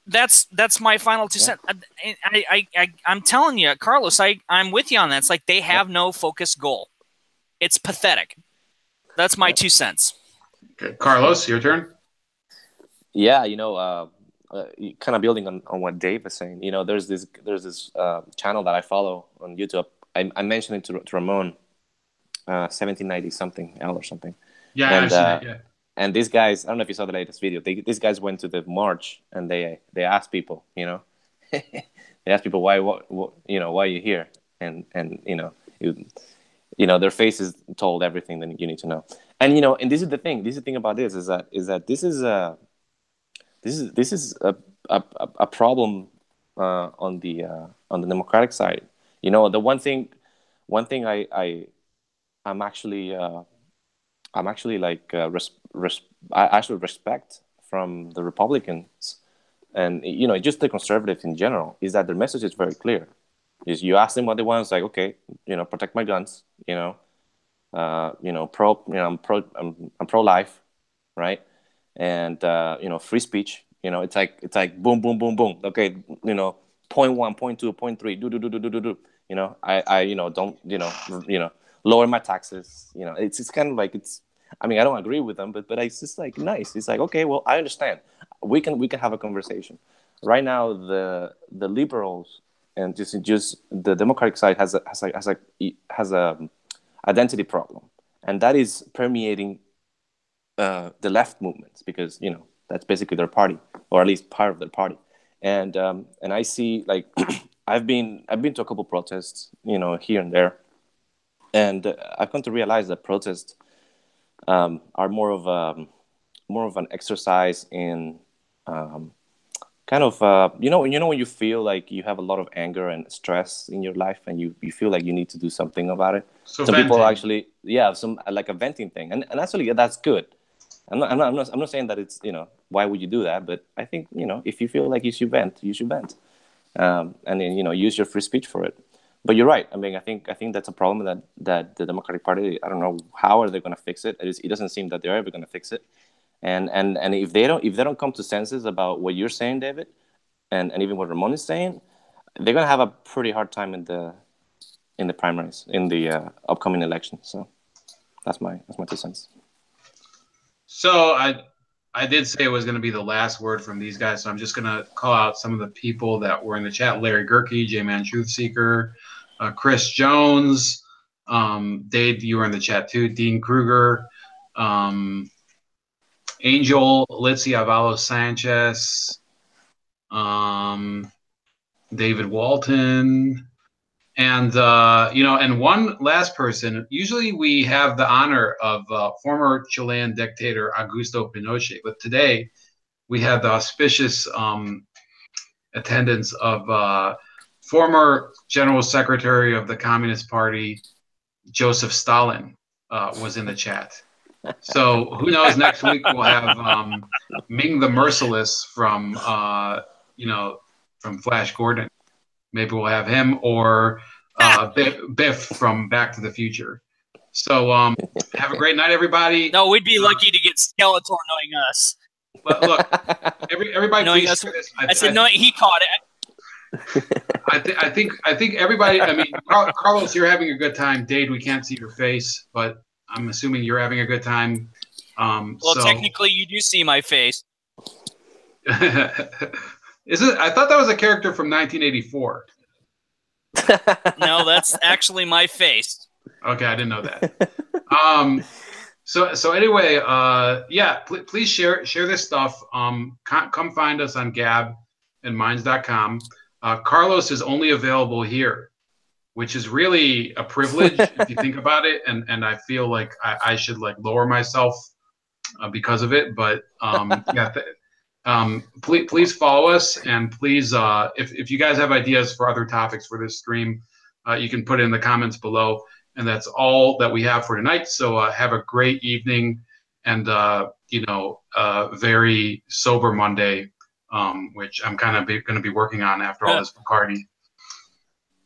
That's my final 2 cents. I'm telling you, Carlos, I'm with you on that. It's like they have no focused goal. It's pathetic. That's my 2 cents. Okay. Carlos, your turn. Yeah, you know, kind of building on what Dave was saying. You know, there's this channel that I follow on YouTube. I mentioned it to Ramon, 1790 something L or something. Yeah, and, I've seen it. Yeah. And these guys, I don't know if you saw the latest video. These guys went to the march and they asked people, you know, they asked people why are you here, and you know their faces told everything that you need to know. And you know, and this is the thing. This is the thing about this is that this is a problem on the Democratic side. You know, the one thing I'm actually like I actually respect from the Republicans, and you know, just the conservatives in general, is that their message is very clear. Is you ask them what they want, it's like, okay, you know, protect my guns, you know, I'm pro life, right? And you know, free speech, you know, it's like boom, boom, boom, boom. Okay, you know, point 1, point 2, point 3, do. You know, I you know, don't, you know, lower my taxes. You know, it's kind of like, it's, I mean, I don't agree with them, but it's just like nice. It's like, okay, well, I understand. We can have a conversation. Right now, the liberals and just the Democratic side has a identity problem, and that is permeating the left movements, because you know that's basically their party, or at least part of their party. And I see, like, I've been to a couple protests, you know, here and there, and I've come to realize that protests are more of an exercise in kind of when you feel like you have a lot of anger and stress in your life, and you feel like you need to do something about it. So Some people venting. actually, some like a venting thing, and actually that's good. I'm not saying that it's, why would you do that, but I think, if you feel like you should vent, you should vent, and then, use your free speech for it. But you're right. I mean, I think that's a problem that the Democratic Party, I don't know how are they going to fix it. It doesn't seem that they're ever going to fix it. And if they don't come to senses about what you're saying, David, and even what Ramon is saying, they're going to have a pretty hard time in the primaries, in the upcoming election. So that's my 2 cents. So I did say it was going to be the last word from these guys, so I'm just going to call out some of the people that were in the chat: Larry Gerke, J-Man Truthseeker, Chris Jones, Dave, you were in the chat too, Dean Kruger, Angel, Litzy Avalos Sanchez, David Walton, and and one last person. Usually we have the honor of former Chilean dictator Augusto Pinochet, but today we had the auspicious attendance of former General Secretary of the Communist Party Joseph Stalin was in the chat. So who knows? Next week we'll have Ming the Merciless from from Flash Gordon. Maybe we'll have him, or Biff from Back to the Future. So have a great night, everybody. No, we'd be lucky to get Skeletor knowing us. But look, everybody, knowing please us, share this. I said, no, he caught it. I think everybody. I mean, Carlos, you're having a good time. Dade, we can't see your face, but I'm assuming you're having a good time. Well, technically, you do see my face. Is it? I thought that was a character from 1984. No, that's actually my face. Okay, I didn't know that. So anyway, please share this stuff. Come find us on GAB and Minds.com. Carlos is only available here, which is really a privilege if you think about it. And I feel like I should lower myself because of it. But please follow us, and please, if you guys have ideas for other topics for this stream, you can put it in the comments below. And that's all that we have for tonight. So have a great evening, and very sober Monday, which I'm kind of going to be working on after all this Bacardi.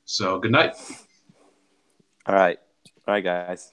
So good night. All right, guys.